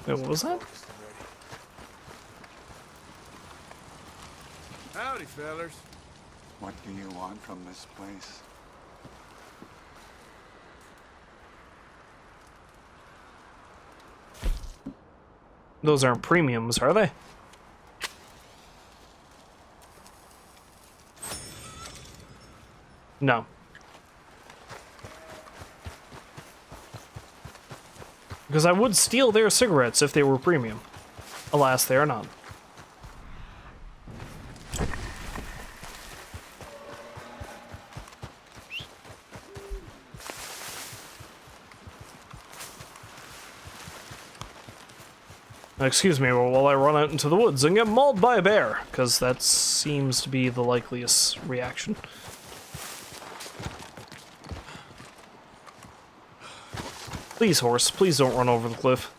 Wait, what was that? Howdy, fellers. What do you want from this place? Those aren't premiums, are they? No. Because I would steal their cigarettes if they were premium. Alas, they are not. Excuse me while I run out into the woods and get mauled by a bear, because that seems to be the likeliest reaction. Please, horse, please don't run over the cliff.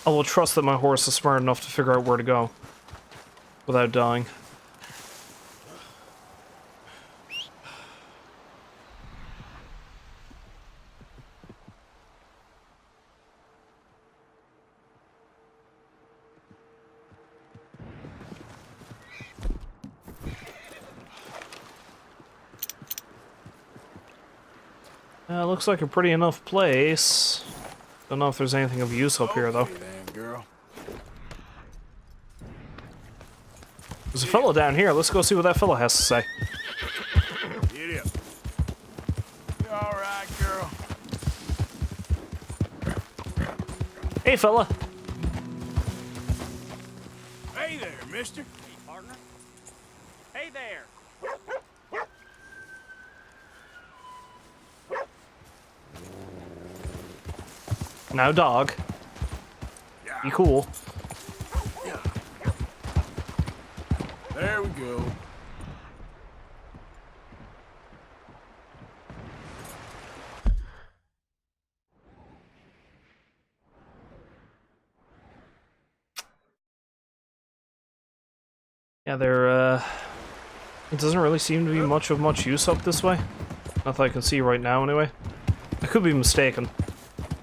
I will trust that my horse is smart enough to figure out where to go without dying. Looks like a pretty enough place. Don't know if there's anything of use up here, though. Then, girl. There's a fellow down here. Let's go see what that fellow has to say. Get up. You all right, girl? Hey, fella. Hey there, mister. Hey, partner. Hey there. Now, dog. Be cool. There we go. Yeah, it doesn't really seem to be much use up this way. Not that I can see right now, anyway. I could be mistaken.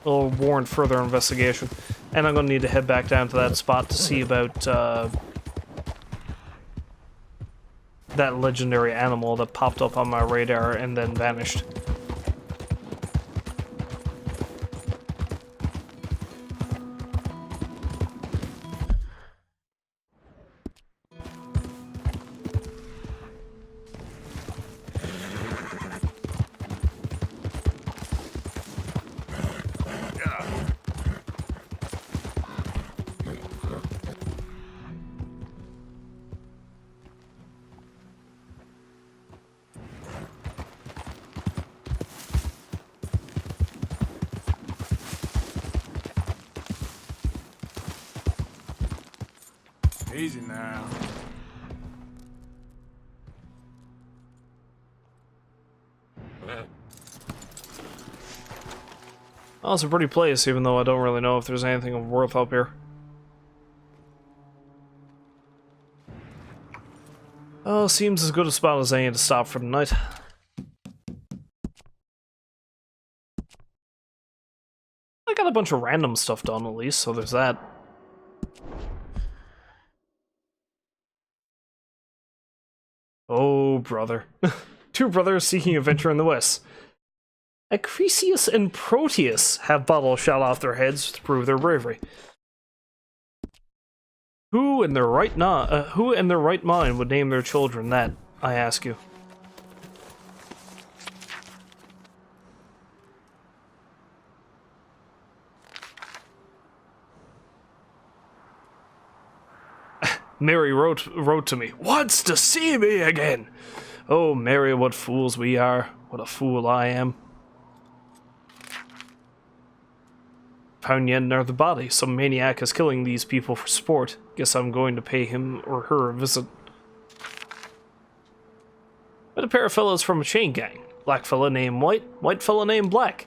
It'll warrant further investigation. And I'm gonna need to head back down to that spot to see about, that legendary animal that popped up on my radar and then vanished. Easy now. Well, it's a pretty place, even though I don't really know if there's anything of worth up here. Oh, seems as good a spot as any to stop for the night. I got a bunch of random stuff done, at least, so there's that. Oh, brother. Two brothers seeking adventure in the West. Acrisius and Proteus have bottles shot off their heads to prove their bravery. Who in their right mind would name their children that, I ask you? Mary wrote to me, "Wants to see me again." Oh, Mary, what fools we are. What a fool I am. Found yet another body. Some maniac is killing these people for sport. Guess I'm going to pay him or her a visit. Met a pair of fellows from a chain gang. Black fella named White, white fella named Black.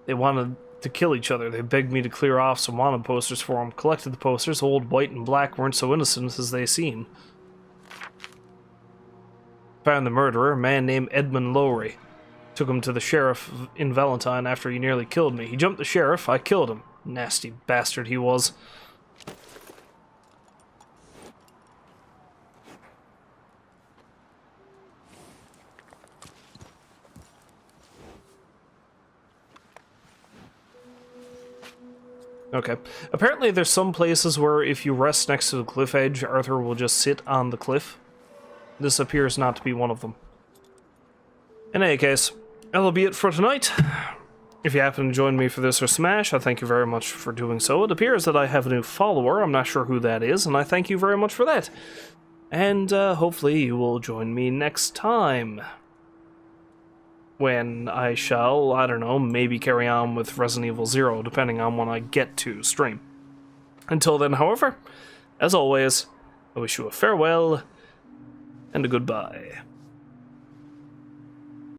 They wanted to kill each other. They begged me to clear off some wanted posters for them. Collected the posters. Old White and Black weren't so innocent as they seem. Found the murderer, a man named Edmund Lowry. Took him to the sheriff in Valentine after he nearly killed me. He jumped the sheriff, I killed him. Nasty bastard he was. Okay. Apparently there's some places where if you rest next to the cliff edge, Arthur will just sit on the cliff. This appears not to be one of them. In any case, that'll be it for tonight. If you happen to join me for this or Smash, I thank you very much for doing so. It appears that I have a new follower, I'm not sure who that is, and I thank you very much for that. And hopefully you will join me next time. When I shall, I don't know, maybe carry on with Resident Evil 0, depending on when I get to stream. Until then, however, as always, I wish you a farewell and a goodbye.